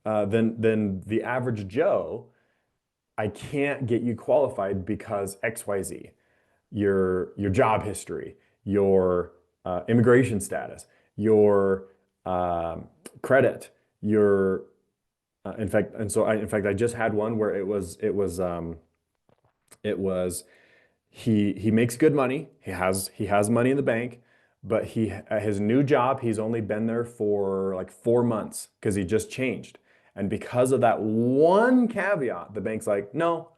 than the average Joe. I can't get you qualified because XYZ, your job history, your immigration status, your credit, your in fact, I just had one where it was he makes good money. He has money in the bank, but he at his new job, he's only been there for like 4 months because he just changed. And because of that one caveat, the bank's like, no,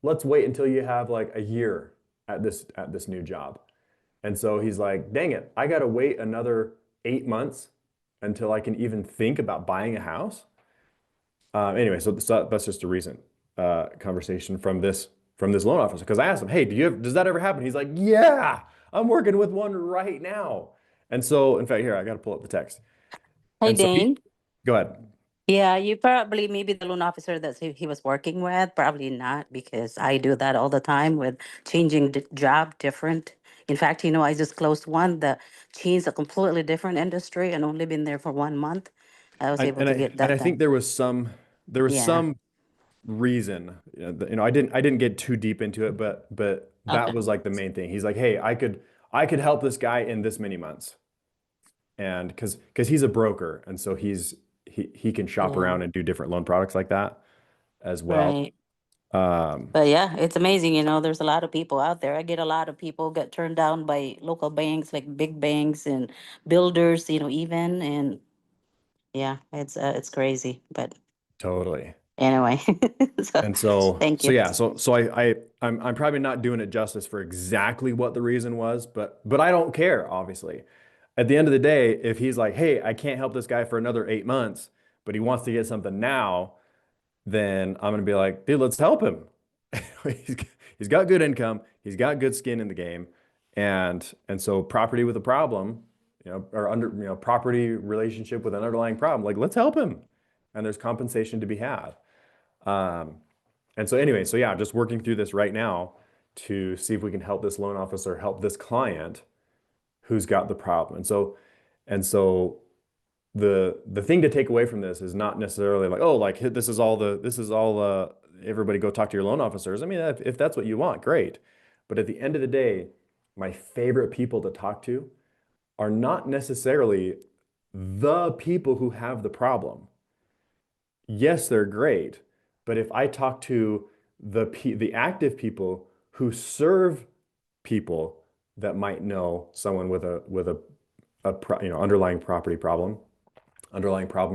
let's wait until you have like a year at this new job. And so he's like, dang it, I gotta wait another 8 months until I can even think about buying a house. Anyway, so that's just a recent conversation from this loan officer because I asked him, hey, does that ever happen? He's like, yeah, I'm working with one right now. And so, in fact, here I got to pull up the text. Hey, And so Dane. go ahead. Yeah, you probably maybe the loan officer that he was working with, probably not, because I do that all the time with changing job different. In fact, I just closed one that changed a completely different industry and only been there for 1 month. I was And, able and to I get and that I think done. there was some Yeah. reason. I didn't get too deep into it, but that Okay. was like the main thing. He's like, hey, I could help this guy in this many months. And because he's a broker, and so he can shop Yeah. around and do different loan products like that as well. Right. Um, But yeah, it's amazing. There's a lot of people out there. I get a lot of people get turned down by local banks, like big banks and builders, even. And yeah, it's crazy. But totally. anyway, so And so thank so you. yeah, so I'm probably not doing it justice for exactly what the reason was, but I don't care, obviously. At the end of the day, if he's like, hey, I can't help this guy for another 8 months, but he wants to get something now, then I'm gonna be like, dude, let's help him. He's, he's got good income, he's got good skin in the game, and so property with a problem, or property relationship with an underlying problem, like let's help him, and there's compensation to be had. Um, and so anyway, so yeah, just working through this right now to see if we can help this loan officer help this client who's got the problem. And so the thing to take away from this is not necessarily like, oh, like this is all everybody go talk to your loan officers. I mean, if that's what you want, great. But at the end of the day, my favorite people to talk to are not necessarily the people who have the problem. Yes, they're great, but if I talk to the active people who serve people that might know someone with a underlying problem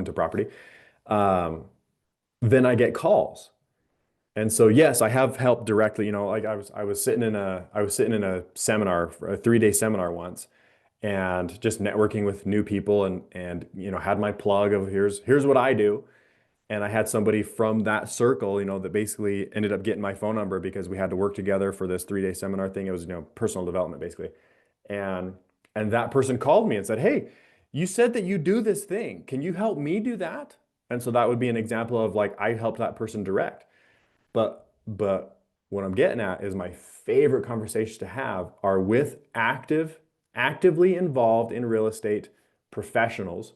to property, um, then I get calls. And so yes, I have helped directly. Like I was sitting in a seminar, a 3-day seminar once, and just networking with new people, and had my plug of here's what I do. And I had somebody from that circle, that basically ended up getting my phone number because we had to work together for this 3-day seminar thing. It was, personal development basically. And and that person called me and said, "Hey, you said that you do this thing. Can you help me do that?" And so that would be an example of like I helped that person direct. But what I'm getting at is my favorite conversations to have are with actively involved in real estate professionals,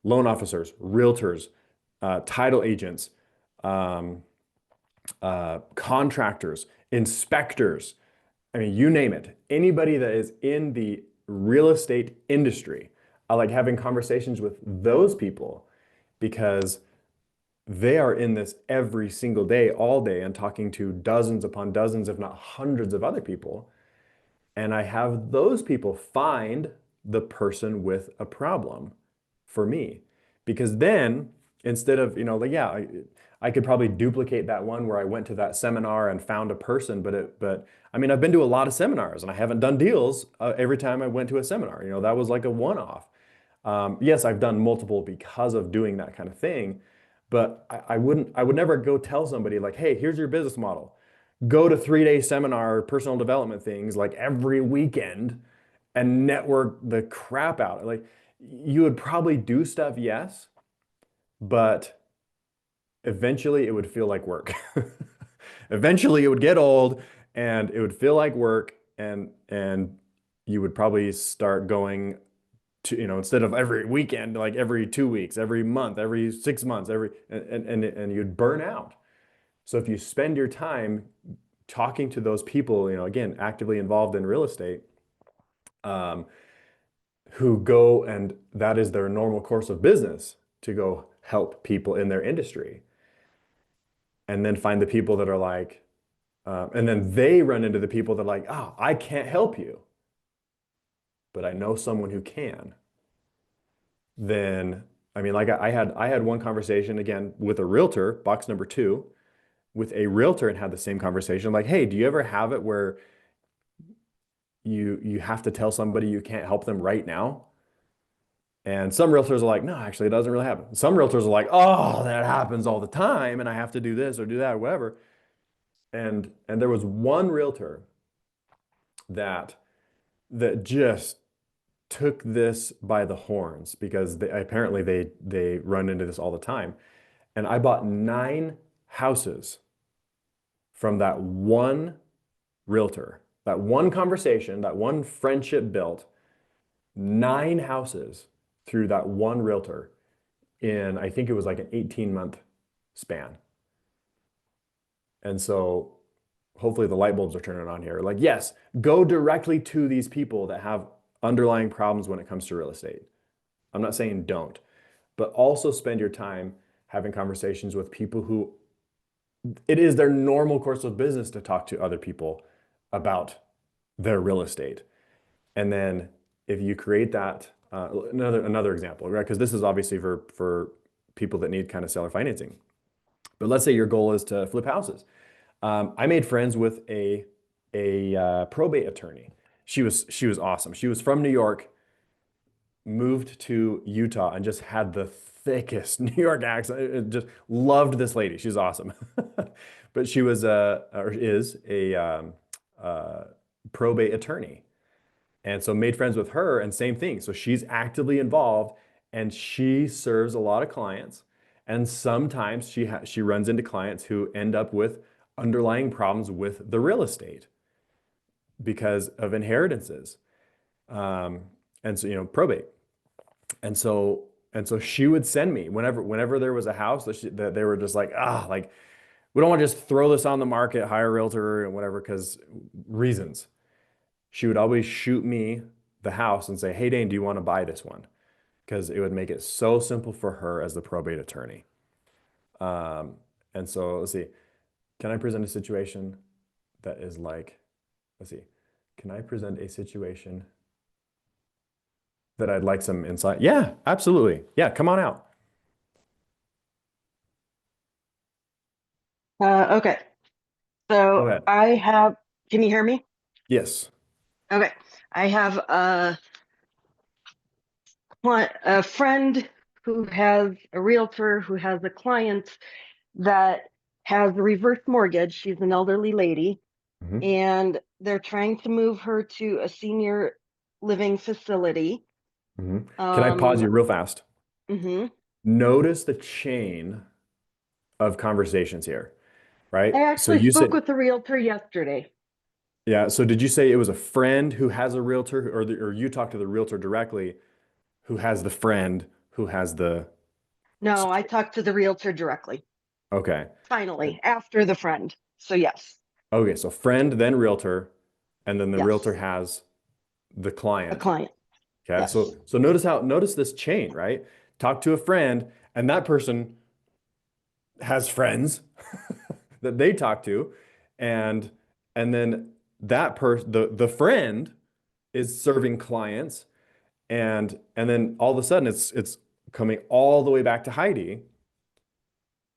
loan officers, realtors, title agents, um, contractors, inspectors. I mean, you name it. Anybody that is in the real estate industry, I like having conversations with those people because they are in this every single day, all day, and talking to dozens upon dozens, if not hundreds of other people. And I have those people find the person with a problem for me. Because then instead of, like, yeah, I could probably duplicate that one where I went to that seminar and found a person, but I mean, I've been to a lot of seminars and I haven't done deals every time I went to a seminar. That was like a one-off. Yes, I've done multiple because of doing that kind of thing, but I would never go tell somebody like, hey, here's your business model. Go to 3-day seminar, personal development things like every weekend and network the crap out. Like you would probably do stuff, yes, but eventually it would feel like work. eventually it would get old and it would feel like work, and you would probably start going to, instead of every weekend, like every 2 weeks, every month, every 6 months, and you'd burn out. So if you spend your time talking to those people, again, actively involved in real estate, um, who go, and that is their normal course of business, to go help people in their industry, and then find the people that are like, and then they run into the people that are like, oh, I can't help you, but I know someone who can. Then, I mean, like I had one conversation again with a realtor, box number 2, with a realtor, and had the same conversation. Like, hey, do you ever have it where you have to tell somebody you can't help them right now? And some realtors are like, no, actually, it doesn't really happen. Some realtors are like, oh, that happens all the time, and I have to do this or do that or whatever. And there was one realtor that just took this by the horns, because apparently they run into this all the time. And I bought 9 houses from that one realtor, that one conversation, that one friendship built, 9 houses through that one realtor in, I think it was like an 18-month span. And so hopefully the light bulbs are turning on here. Like, yes, go directly to these people that have underlying problems when it comes to real estate. I'm not saying don't, but also spend your time having conversations with people who it is their normal course of business to talk to other people about their real estate. And then if you create that, another example, right? Because this is obviously for people that need kind of seller financing. But let's say your goal is to flip houses. I made friends with a probate attorney. She was awesome. She was from New York, moved to Utah, and just had the thickest New York accent. Just loved this lady. She's awesome. But she was or is a probate attorney. And so made friends with her, and same thing. So she's actively involved, and she serves a lot of clients. And sometimes she runs into clients who end up with underlying problems with the real estate because of inheritances. And so, probate. And so she would send me whenever there was a house that they were just like, like, we don't want to just throw this on the market, hire a realtor and whatever, because reasons. She would always shoot me the house and say, hey, Daine, do you want to buy this one? Because it would make it so simple for her as the probate attorney. And so let's see, can I present a situation that is like, let's see, can I present a situation that I'd like some insight? Yeah, absolutely. Yeah, come on out. Okay. Go So ahead. can you hear me? Yes. Okay. I have a friend who has a realtor who has a client that has a reverse mortgage. She's an elderly lady, Mhm. and they're trying to move her to a senior living facility. Mhm. Can I pause you real fast? Mhm. Notice the chain of conversations here, right? I So actually you spoke said, with the realtor yesterday. yeah. So did you say it was a friend who has a realtor, or you talked to the realtor directly who has the friend who has the No, I situation? talked to the realtor directly, Okay. finally, after the friend. So yes, Okay. So friend, then realtor, and then the realtor yes, has the a client. client. Okay. Yes. So notice this chain, right? Talk to a friend, and that person has friends that they talk to, and then that person, the friend, is serving clients, and then all of a sudden it's coming all the way back to Heidi.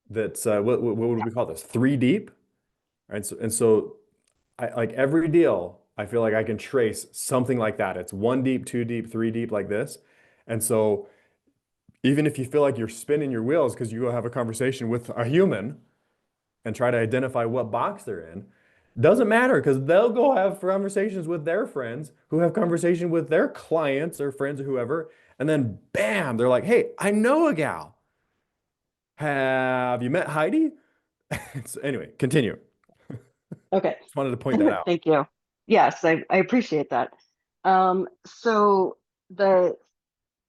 That's what would we call this? Three deep, right? So I like every deal. I feel like I can trace something like that. It's one deep, two deep, three deep, like this. And so even if you feel like you're spinning your wheels because you go have a conversation with a human and try to identify what box they're in, doesn't matter, because they'll go have conversations with their friends who have conversation with their clients or friends or whoever, and then bam, they're like, hey, I know a gal. Have you met Heidi? So anyway, continue. Okay. Just wanted to point that out. Thank you. Yes, I appreciate that. So the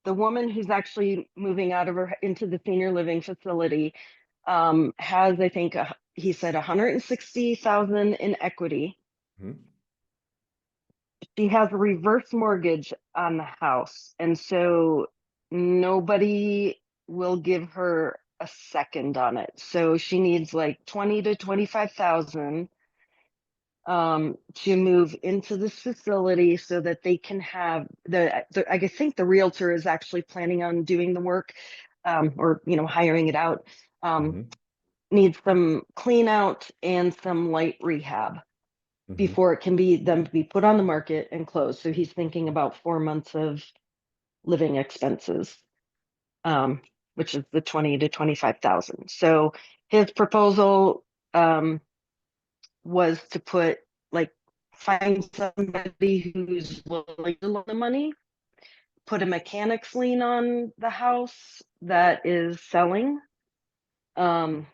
woman who's actually moving out of her into the senior living facility has, I think, he said 160,000 in equity. Mhm. She has a reverse mortgage on the house, and so nobody will give her a second on it. So she needs like 20 to 25,000 to move into this facility so that they can have I think the realtor is actually planning on doing the work, or hiring it out. Mhm. Needs some clean out and some light rehab Mhm. before it can be put on the market and closed. So he's thinking about 4 months of living expenses, which is the 20 to 25,000. So his proposal was to find somebody who's willing to loan the money, put a mechanic's lien on the house that is selling, um,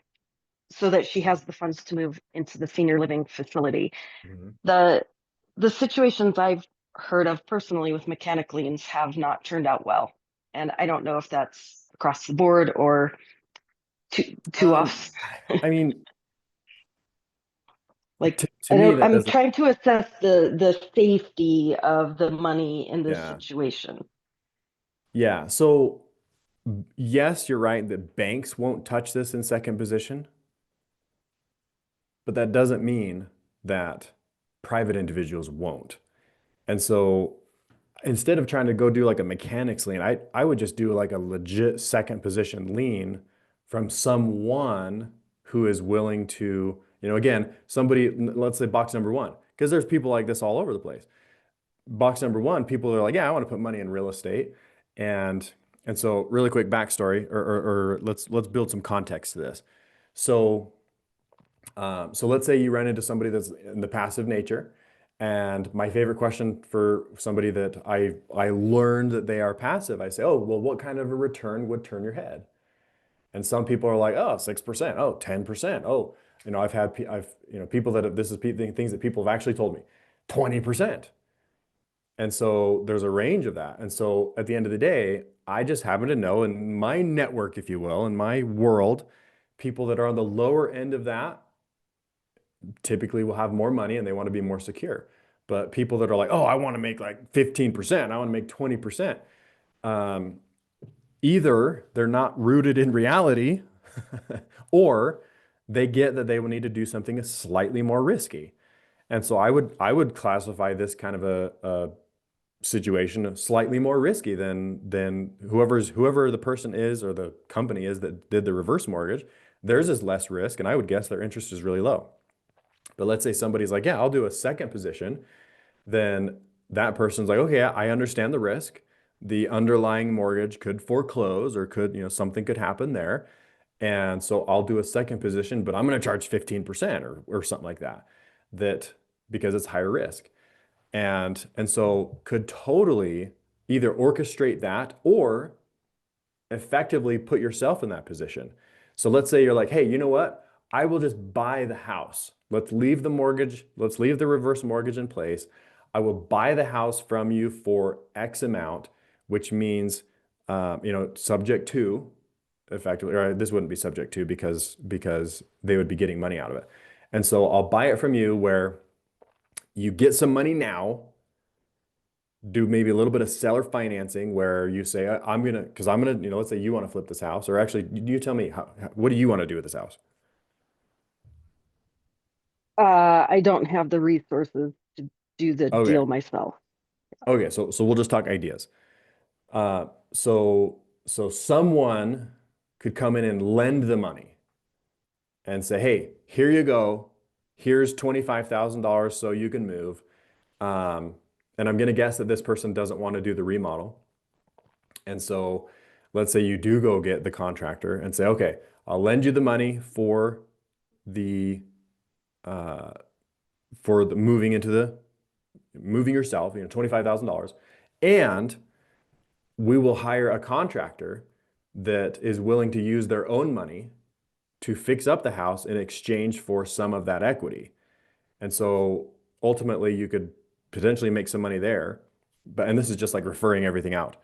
so that she has the funds to move into the senior living facility. Mhm. The the situations I've heard of personally with mechanic liens have not turned out well. And I don't know if that's across the board or too Um, off. I mean, Like to me, that I'm doesn't. trying to assess the safety of the money in this Yeah. situation. Yeah. So, yes, you're right that banks won't touch this in second position, but that doesn't mean that private individuals won't. And so, instead of trying to go do like a mechanics lien, I would just do like a legit second position lien from someone who is willing to, again, somebody, let's say box number one, because there's people like this all over the place. Box number one, people are like, yeah, I want to put money in real estate. And so really quick backstory, or let's build some context to this. So so let's say you run into somebody that's in the passive nature. And my favorite question for somebody that I learned that they are passive, I say, oh, well, what kind of a return would turn your head? And some people are like, oh, 6%, oh, 10%. Oh, people that this is things that people have actually told me, 20%. And so there's a range of that. And so at the end of the day, I just happen to know in my network, if you will, in my world, people that are on the lower end of that typically will have more money and they want to be more secure. But people that are like, oh, I want to make like 15%, I want to make 20%. Either they're not rooted in reality or they get that they will need to do something slightly more risky. And so I would classify this kind of a situation slightly more risky than whoever the person is or the company is that did the reverse mortgage. Theirs is less risk, and I would guess their interest is really low. But let's say somebody's like, yeah, I'll do a second position. Then that person's like, okay, I understand the risk. The underlying mortgage could foreclose or something could happen there. And so I'll do a second position, but I'm going to charge 15% or something like that, because it's higher risk. And so could totally either orchestrate that or effectively put yourself in that position. So let's say you're like, hey, you know what? I will just buy the house. Let's leave the mortgage. Let's leave the reverse mortgage in place. I will buy the house from you for X amount, which means, subject to, effectively, or this wouldn't be subject to because they would be getting money out of it. And so I'll buy it from you where you get some money now, do maybe a little bit of seller financing where you say, because I'm gonna, let's say you want to flip this house, or actually, you tell me what do you want to do with this house? I don't have the resources to do the Okay, deal myself. okay, so we'll just talk ideas. Uh, so someone could come in and lend the money and say, hey, here you go, here's $25,000 so you can move. And I'm gonna guess that this person doesn't want to do the remodel. And so let's say you do go get the contractor and say, okay, I'll lend you the money the uh, for the moving yourself, $25,000, and we will hire a contractor that is willing to use their own money to fix up the house in exchange for some of that equity. And so ultimately you could potentially make some money there. But, and this is just like referring everything out.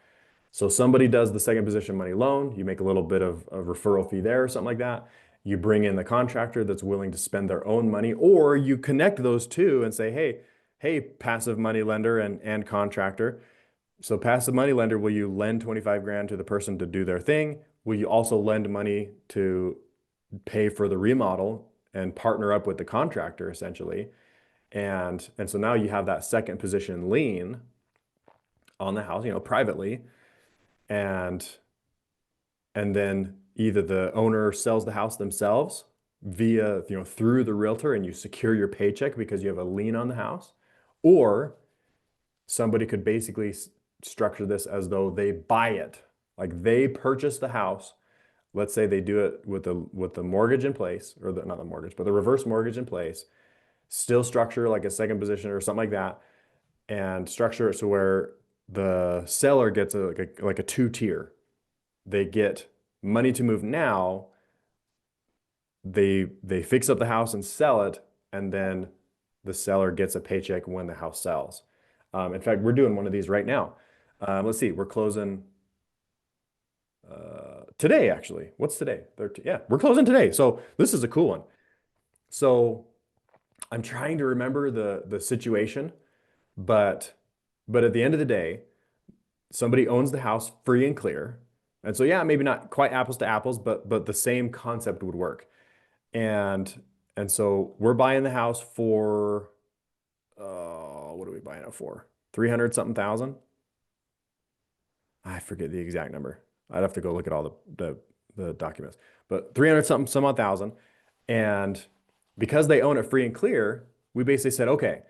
So somebody does the second position money loan, you make a little bit of a referral fee there or something like that. You bring in the contractor that's willing to spend their own money, or you connect those two and say, hey, passive money lender and contractor. So passive money lender, will you lend 25 grand to the person to do their thing? Will you also lend money to pay for the remodel and partner up with the contractor essentially? And so now you have that second position lien on the house, privately, and then either the owner sells the house themselves via, through the realtor, and you secure your paycheck because you have a lien on the house, or somebody could basically structure this as though they buy it, like they purchase the house. Let's say they do it with the mortgage in place, or not the mortgage, but the reverse mortgage in place, still structure like a second position or something like that, and structure it so where the seller gets like a two-tier. They get money to move now, they fix up the house and sell it, and then the seller gets a paycheck when the house sells. In fact, we're doing one of these right now. Let's see, we're closing today, actually. What's today? Yeah, we're closing today. So this is a cool one. So I'm trying to remember the situation, but at the end of the day, somebody owns the house free and clear. And so yeah, maybe not quite apples to apples, but the same concept would work. And so we're buying the house for what are we buying it for? 300 something thousand? I forget the exact number. I'd have to go look at all the documents. But 300 something some odd thousand. And because they own it free and clear, we basically said, okay,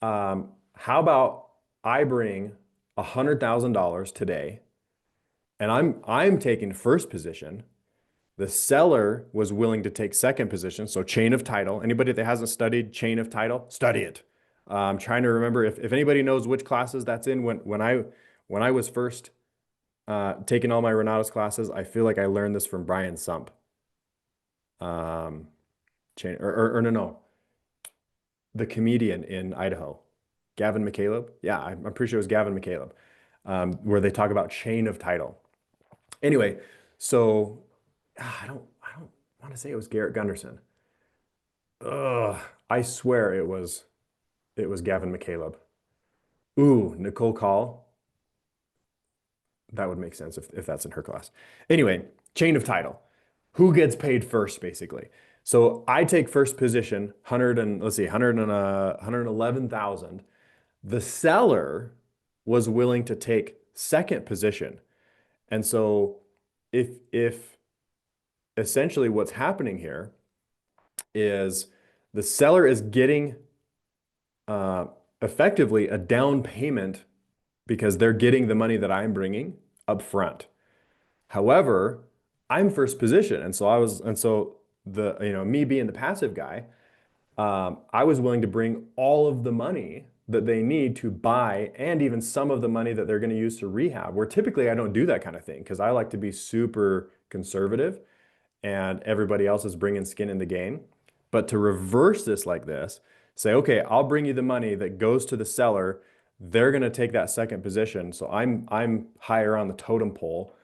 how about I bring $100,000 today, and I'm taking first position. The seller was willing to take second position, so chain of title. Anybody that hasn't studied chain of title, study it. I'm trying to remember if anybody knows which classes that's in. When I was first taking all my Renatus classes, I feel like I learned this from Brian Sump. Chain or no, the comedian in Idaho, Gavin McCaleb. Yeah, I'm pretty sure it was Gavin McCaleb, where they talk about chain of title. Anyway, so I don't want to say it was Garrett Gunderson. I swear it was Gavin McCaleb. Ooh, Nicole Call. That would make sense if that's in her class. Anyway, chain of title. Who gets paid first, basically? So I take first position, 111,000. The seller was willing to take second position. And so if essentially what's happening here is the seller is getting effectively a down payment because they're getting the money that I'm bringing up front. However, I'm first position, and so me being the passive guy, I was willing to bring all of the money that they need to buy, and even some of the money that they're going to use to rehab, where typically I don't do that kind of thing because I like to be super conservative and everybody else is bringing skin in the game. But to reverse this like this, say, okay, I'll bring you the money that goes to the seller. They're going to take that second position. So I'm higher on the totem pole,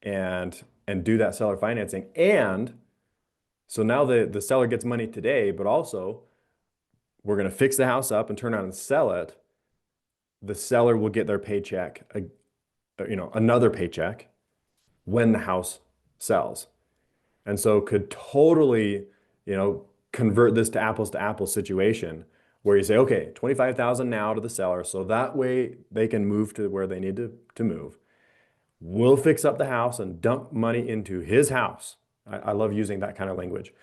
and do that seller financing. And so now the seller gets money today, but also we're going to fix the house up and turn around and sell it. The seller will get their paycheck, another paycheck when the house sells. And so could totally, convert this to apples situation where you say, okay, 25,000 now to the seller. So that way they can move to where they need to move. We'll fix up the house and dump money into his house. I love using that kind of language.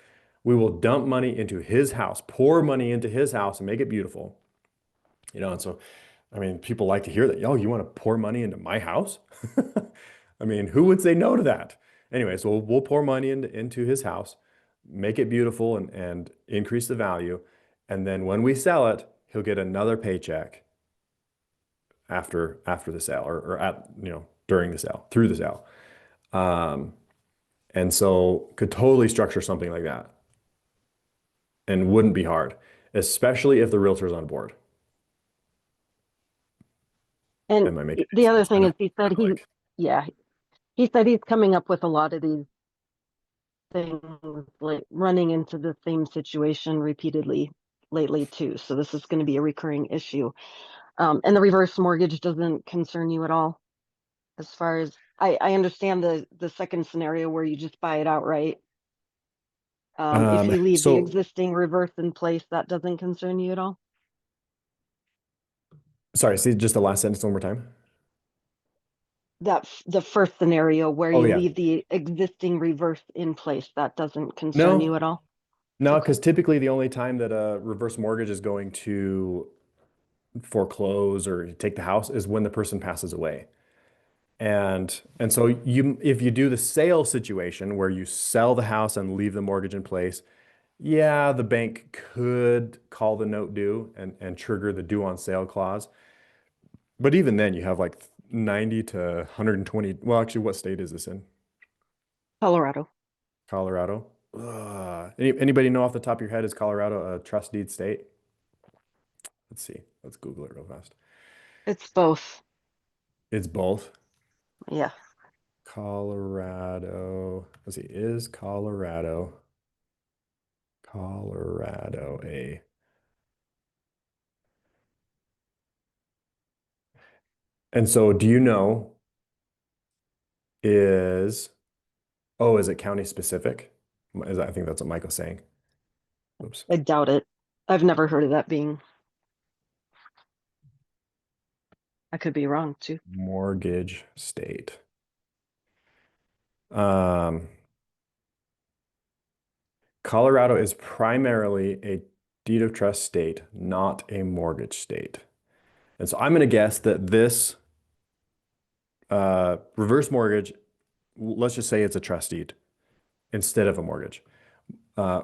We will dump money into his house, pour money into his house and make it beautiful. And so, I mean, people like to hear that. Yo, you want to pour money into my house? I mean, who would say no to that? Anyway, so we'll pour money into his house, make it beautiful and increase the value. And then when we sell it, he'll get another paycheck after the sale or during the sale, through the sale. And so could totally structure something like that. and wouldn't be hard, especially if the realtor's on board. And Am I making any the other sense? I thing know is he said kind of like, yeah, he said he's coming up with a lot of these things, like running into the same situation repeatedly lately too. So this is going to be a recurring issue. And the reverse mortgage doesn't concern you at all, as far as I understand the second scenario where you just buy it outright. If you leave the so existing reverse in place, that doesn't concern you at all. sorry, see just the last sentence one more time. The first scenario where Oh you yeah. leave the existing reverse in place, that doesn't concern you No, at all. no, Okay. because typically the only time that a reverse mortgage is going to foreclose or take the house is when the person passes away. And so you if you do the sale situation where you sell the house and leave the mortgage in place, yeah, the bank could call the note due and trigger the due on sale clause. But even then you have like 90 to 120. Well, actually, what state is this in? Colorado. Colorado. Anybody know off the top of your head, is Colorado a trust deed state? Let's see. Let's Google it real fast. It's both. It's both. Yeah. Colorado. Let's see. Is Colorado a? And so do you know, is is it county specific? I think that's what Michael's saying. Oops. I doubt it. I've never heard of that being. I could be wrong too. Mortgage state. Um, Colorado is primarily a deed of trust state, not a mortgage state. And so I'm going to guess that this reverse mortgage, let's just say it's a trust deed instead of a mortgage.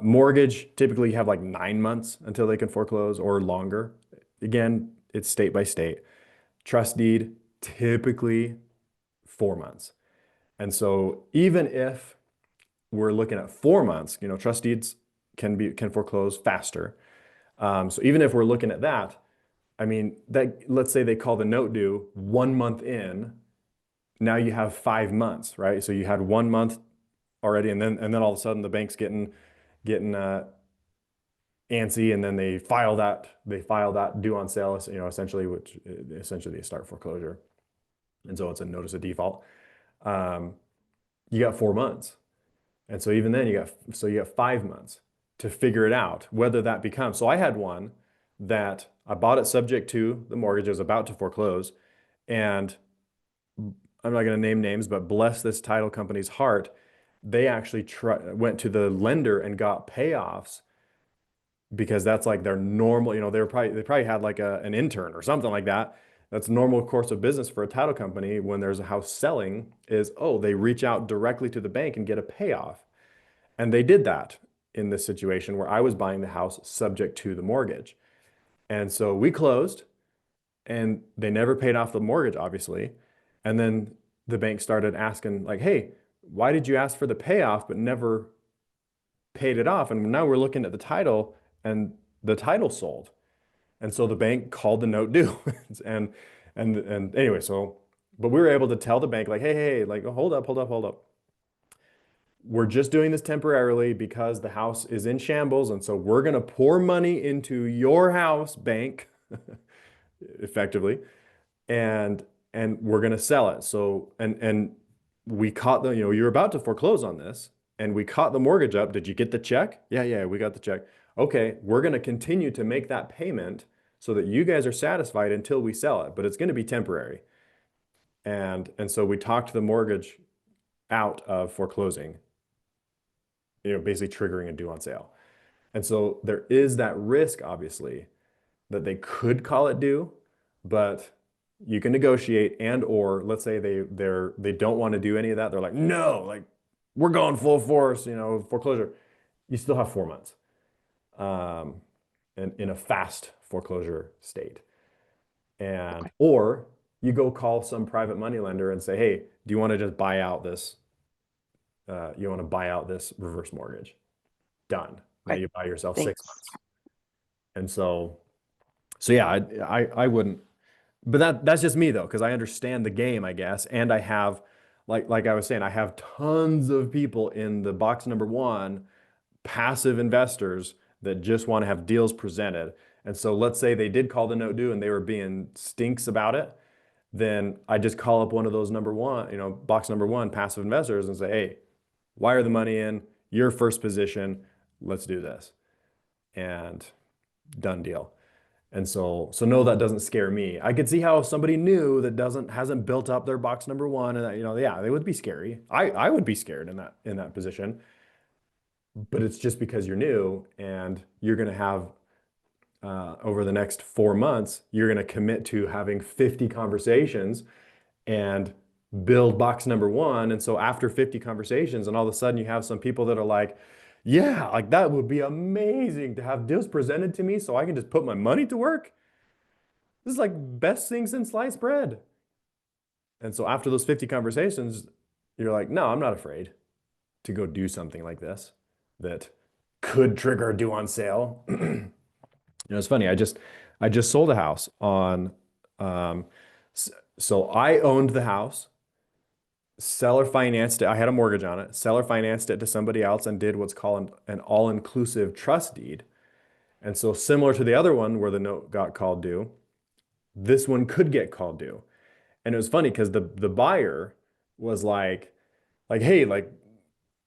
Mortgage, typically you have like 9 months until they can foreclose or longer. Again, it's state by state. Trust deed, typically 4 months. And so even if we're looking at 4 months, trust deeds can foreclose faster. So even if we're looking at that, I mean, that let's say they call the note due 1 month in, now you have 5 months, right? So you had 1 month already, and then all of a sudden the bank's getting antsy, and then they file that due on sale, essentially, which essentially they start foreclosure, and so it's a notice of default. You got 4 months, and so even then you got 5 months to figure it out whether that becomes. So I had one that I bought it subject to the mortgage. I was about to foreclose, and I'm not going to name names, but bless this title company's heart, they actually went to the lender and got payoffs because that's like their normal, they probably had like an intern or something like that. That's normal course of business for a title company when there's a house selling is, they reach out directly to the bank and get a payoff. And they did that in this situation where I was buying the house subject to the mortgage. And so we closed, and they never paid off the mortgage, obviously. And then the bank started asking, like, hey, why did you ask for the payoff but never paid it off? And now we're looking at the title, and the title sold. And so the bank called the note due. and anyway, but we were able to tell the bank, like, hey, like, hold up. We're just doing this temporarily because the house is in shambles. And so we're going to pour money into your house, bank, effectively, and we're going to sell it. So, and we caught you're about to foreclose on this, and we caught the mortgage up. Did you get the check? Yeah, we got the check. Okay, we're going to continue to make that payment so that you guys are satisfied until we sell it, but it's going to be temporary. And so we talked the mortgage out of foreclosing, basically triggering a due on sale. And so there is that risk, obviously, that they could call it due, but you can negotiate, or let's say they don't want to do any of that. They're like, no, like we're going full force, foreclosure. You still have 4 months, and in a fast foreclosure state. And or you go call some private money lender and say, hey, do you want to just buy out this? You want to buy out this reverse mortgage? Done. Now Right. you buy yourself 6 Thanks. months. And so yeah, I wouldn't. But that's just me though, because I understand the game, I guess, and I have, like I was saying, I have tons of people in the box number one, passive investors that just want to have deals presented. And so let's say they did call the note due and they were being stinks about it, then I just call up one of those number one, box number one passive investors and say, hey, wire the money in, your first position, let's do this. And done deal. And so no, that doesn't scare me. I could see how somebody new that hasn't built up their box number one and that, yeah, they would be scary. I would be scared in that position. But it's just because you're new and you're going to have over the next 4 months, you're going to commit to having 50 conversations and build box number one. And so after 50 conversations, and all of a sudden you have some people that are like, yeah, like that would be amazing to have deals presented to me so I can just put my money to work. This is like best thing since sliced bread. And so after those 50 conversations, you're like, no, I'm not afraid to go do something like this that could trigger a due on sale. It's funny. I just sold a house on, um, so I owned the house. Seller financed it. I had a mortgage on it. Seller financed it to somebody else and did what's called an all-inclusive trust deed. And so similar to the other one where the note got called due, this one could get called due. And it was funny because the buyer was like, hey, like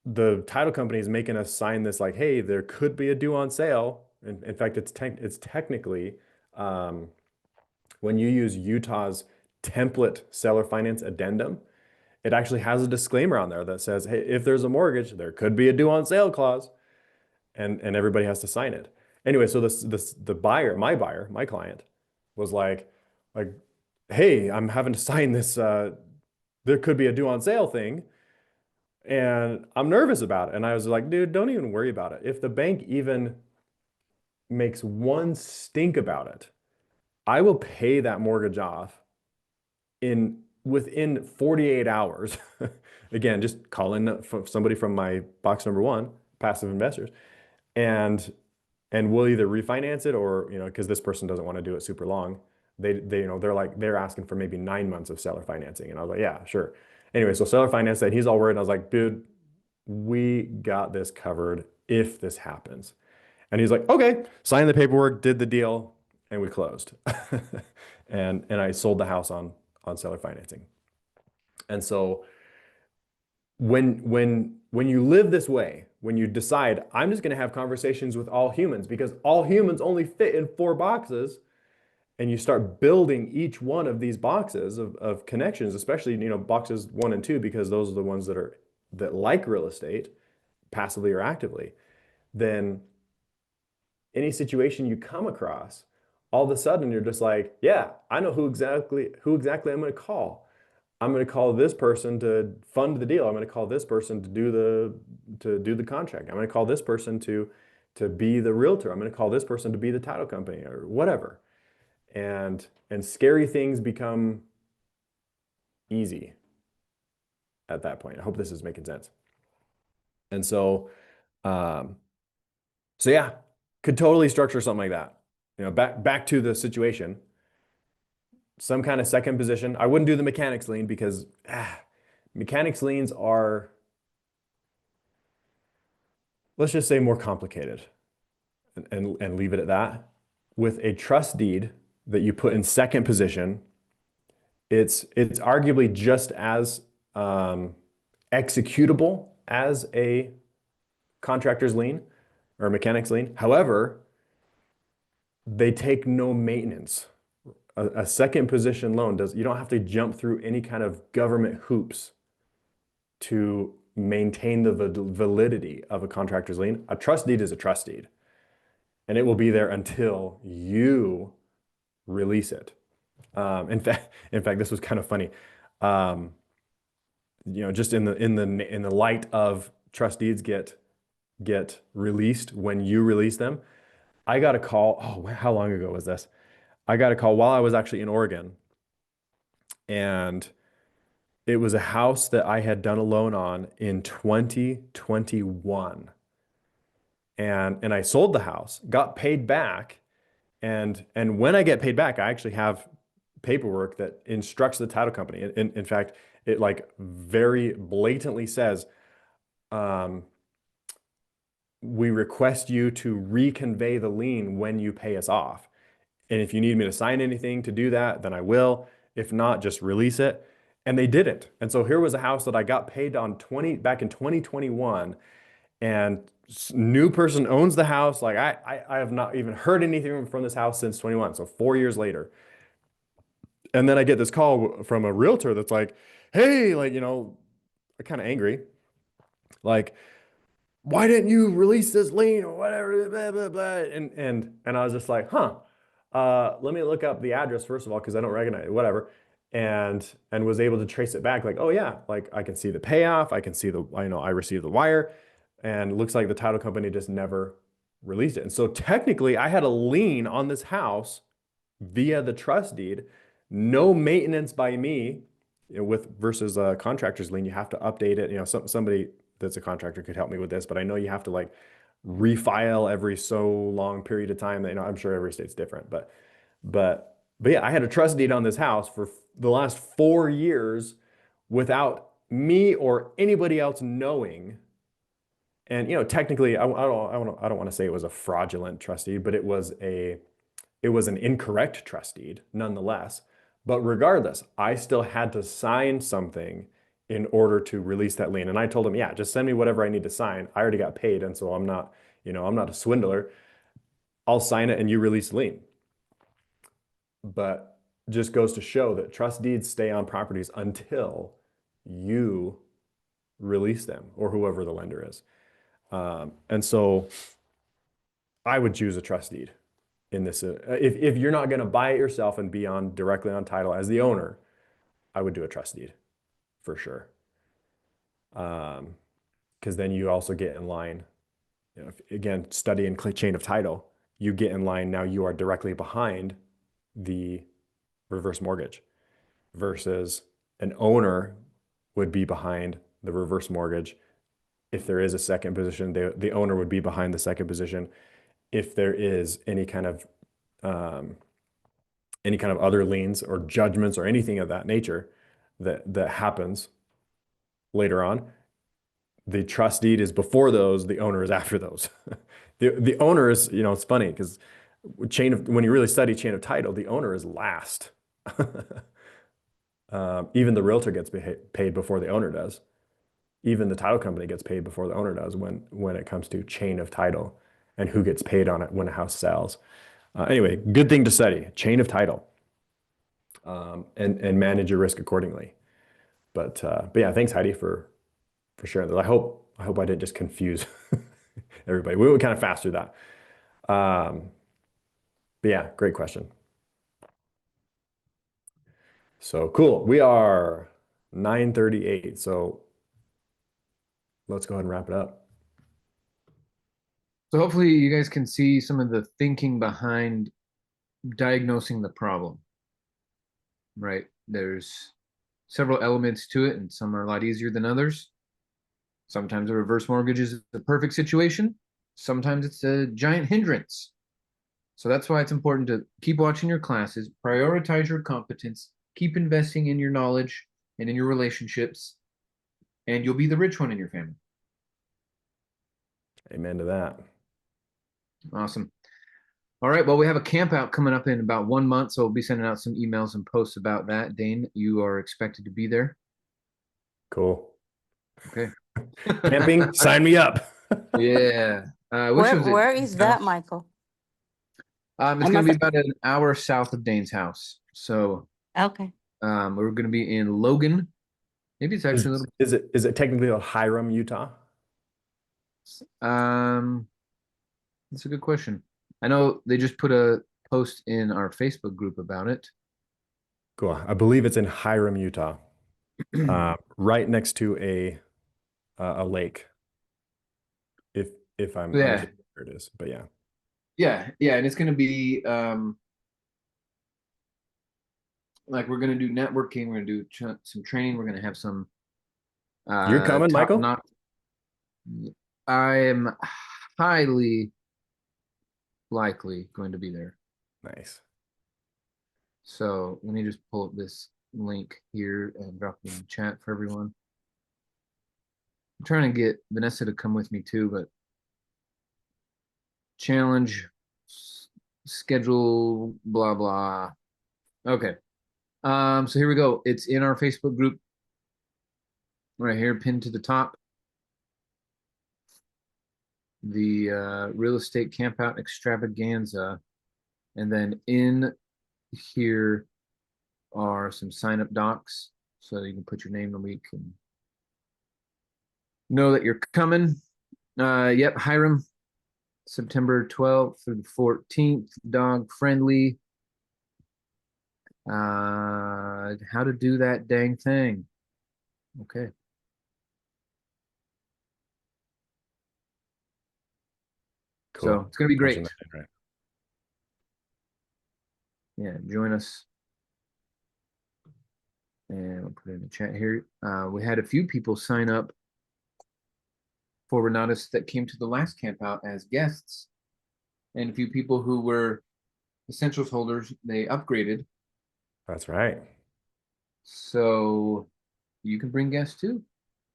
the title company is making us sign this, like, hey, there could be a due on sale. In fact, it's technically when you use Utah's template seller finance addendum, it actually has a disclaimer on there that says, hey, if there's a mortgage, there could be a due on sale clause, and everybody has to sign it. Anyway, so the buyer, my client, was like, hey, I'm having to sign this. There could be a due on sale thing, and I'm nervous about it. And I was like, dude, don't even worry about it. If the bank even makes one stink about it, I will pay that mortgage off within 48 hours. Again, just call in somebody from my box number one, passive investors, and we'll either refinance it or, because this person doesn't want to do it super long. They're asking for maybe 9 months of seller financing. And I was like, yeah, sure. Anyway, so seller finance said he's all worried. And I was like, dude, we got this covered if this happens. And he's like, okay, signed the paperwork, did the deal, and we closed. And I sold the house on seller financing. And so when you live this way, when you decide I'm just going to have conversations with all humans because all humans only fit in 4 boxes, and you start building each one of these boxes of connections, especially boxes 1 and 2, because those are the ones that like real estate passively or actively, then any situation you come across, all of a sudden you're just like, yeah, I know who exactly I'm going to call. I'm going to call this person to fund the deal. I'm going to call this person to do the contract. I'm going to call this person to be the realtor. I'm going to call this person to be the title company or whatever. And scary things become easy at that point. I hope this is making sense. And so yeah, could totally structure something like that. Back to the situation. Some kind of second position. I wouldn't do the mechanics lien because mechanics liens are, let's just say, more complicated, and leave it at that. With a trust deed that you put in second position, it's arguably just as executable as a contractor's lien or a mechanics lien. However, they take no maintenance. A second position loan you don't have to jump through any kind of government hoops to maintain the validity of a contractor's lien. A trust deed is a trust deed, and it will be there until you release it. In fact, this was kind of funny. Just in the light of trust deeds get released when you release them. I got a call. Oh, how long ago was this? I got a call while I was actually in Oregon, and it was a house that I had done a loan on in 2021. and I sold the house, got paid back, and when I get paid back, I actually have paperwork that instructs the title company. In fact, it like very blatantly says, we request you to reconvey the lien when you pay us off. And if you need me to sign anything to do that, then I will. If not, just release it. And they didn't. And so here was a house that I got paid on back in 2021, and new person owns the house. Like I have not even heard anything from this house since 21. So 4 years later. And then I get this call from a realtor that's like, hey, like, kind of angry. Like, why didn't you release this lien or whatever, blah, blah, blah. And I was just like, let me look up the address first of all, because I don't recognize it, whatever. And was able to trace it back. Like, oh yeah, like I can see the payoff. I can see I received the wire, and it looks like the title company just never released it. And so technically I had a lien on this house via the trust deed, no maintenance by me, with versus a contractor's lien. You have to update it. Somebody that's a contractor could help me with this, but I know you have to like refile every so long period of time. I'm sure every state's different, but yeah, I had a trust deed on this house for the last 4 years without me or anybody else knowing. And technically, I don't want to say it was a fraudulent trust deed, but it was an incorrect trust deed nonetheless. But regardless, I still had to sign something in order to release that lien. And I told him, yeah, just send me whatever I need to sign. I already got paid, and so I'm not a swindler. I'll sign it and you release the lien. But just goes to show that trust deeds stay on properties until you release them, or whoever the lender is. And so I would choose a trust deed in this. If you're not going to buy it yourself and be directly on title as the owner, I would do a trust deed for sure. Because then you also get in line. Again, studying chain of title, you get in line. Now you are directly behind the reverse mortgage, versus an owner would be behind the reverse mortgage. If there is a second position, the owner would be behind the second position. If there is any kind of other liens or judgments or anything of that nature that happens later on, the trust deed is before those, the owner is after those. The owner is, it's funny because when you really study chain of title, the owner is last. Even the realtor gets paid before the owner does. Even the title company gets paid before the owner does when it comes to chain of title and who gets paid on it when a house sells. Anyway, good thing to study, chain of title, and manage your risk accordingly. But yeah, thanks Heidi for sharing that. I hope I didn't just confuse everybody. We went kind of fast through that. But yeah, great question. So cool. We are 9:38. So let's go ahead and wrap it up. So hopefully you guys can see some of the thinking behind diagnosing the problem, right? There's several elements to it, and some are a lot easier than others. Sometimes a reverse mortgage is the perfect situation. Sometimes it's a giant hindrance. So that's why it's important to keep watching your classes, prioritize your competence, keep investing in your knowledge and in your relationships, and you'll be the rich one in your family. Amen to that. Awesome. All right. Well, we have a camp out coming up in about 1 month, so we'll be sending out some emails and posts about that. Daine, you are expected to be there. Cool. Okay. Camping, sign me up. Yeah. Where is that, Michael? It's going to be about an hour south of Daine's house. So Okay. we're going to be in Logan. Maybe it's actually a little. Is it technically Hiram, Utah? That's a good question. I know they just put a post in our Facebook group about it. Cool. I believe it's in Hiram, Utah, right next to a lake. If I'm Yeah. sure where it is, but yeah. Yeah, and it's going to be like we're going to do networking, we're going to do some training, we're going to have some You're coming, Michael? I am highly likely going to be there. Nice. So let me just pull up this link here and drop it in the chat for everyone. I'm trying to get Vanessa to come with me too, but challenge, schedule, blah, blah. Okay. So here we go. It's in our Facebook group right here, pinned to the top. The real estate campout extravaganza. And then in here are some sign up docs. So you can put your name the week and know that you're coming. Yep, Hiram, September 12th through the 14th, dog friendly. How to do that dang thing. Okay. Cool. So it's gonna be great. Punching that in, right. Yeah, join us. And we'll put it in the chat here. We had a few people sign up for Renatus that came to the last camp out as guests. And a few people who were essentials holders, they upgraded. That's right. So you can bring guests too.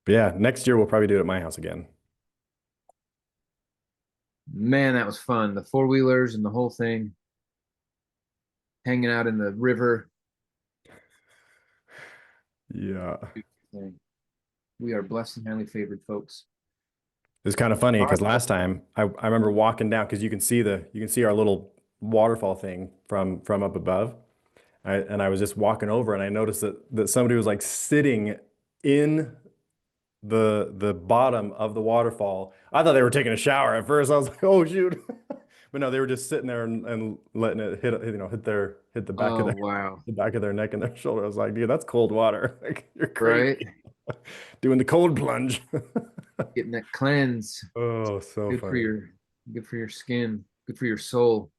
But yeah, next year we'll probably do it at my house again. Man, that was fun. The four-wheelers and the whole thing. Hanging out in the river. Yeah. We are blessed and highly favored, folks. It's kind of funny because last time I remember walking down because you can see our little waterfall thing from up above. And I was just walking over and I noticed that somebody was like sitting in the bottom of the waterfall. I thought they were taking a shower at first. I was like, oh shoot. But no, they were just sitting there and letting it hit the back of wow. the back of their neck and their shoulder. I was like, dude, that's cold water. Like you're crazy. Right? Doing the cold plunge. Getting that cleanse. Oh, so Good funny. good for your skin, good for your soul.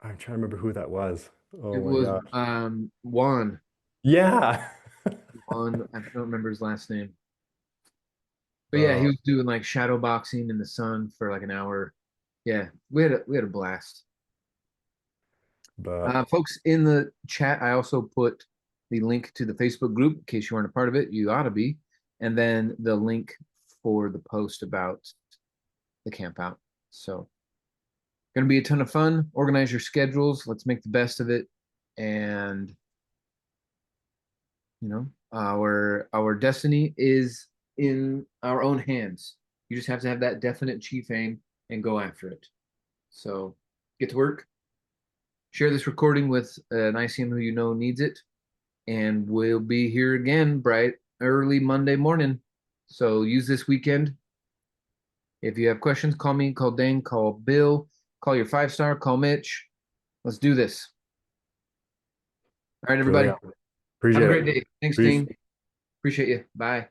I'm trying to remember who that was. Oh It my was gosh. Juan. Yeah. Juan, I don't remember his last name. But yeah, he was doing like shadow boxing in the sun for like an hour. Yeah, we had a blast. But Folks in the chat, I also put the link to the Facebook group in case you weren't a part of it. You ought to be. And then the link for the post about the camp out. So going to be a ton of fun. Organize your schedules. Let's make the best of it. And you know, our destiny is in our own hands. You just have to have that definite chief aim and go after it. So get to work. Share this recording with an ICM who you know needs it. And we'll be here again bright early Monday morning. So use this weekend. If you have questions, call me, call Daine, call Bill, call your 5-star, call Mitch. Let's do this. All right, everybody. Appreciate Have a great it. day. Thanks, Peace. Daine. Appreciate you. Bye.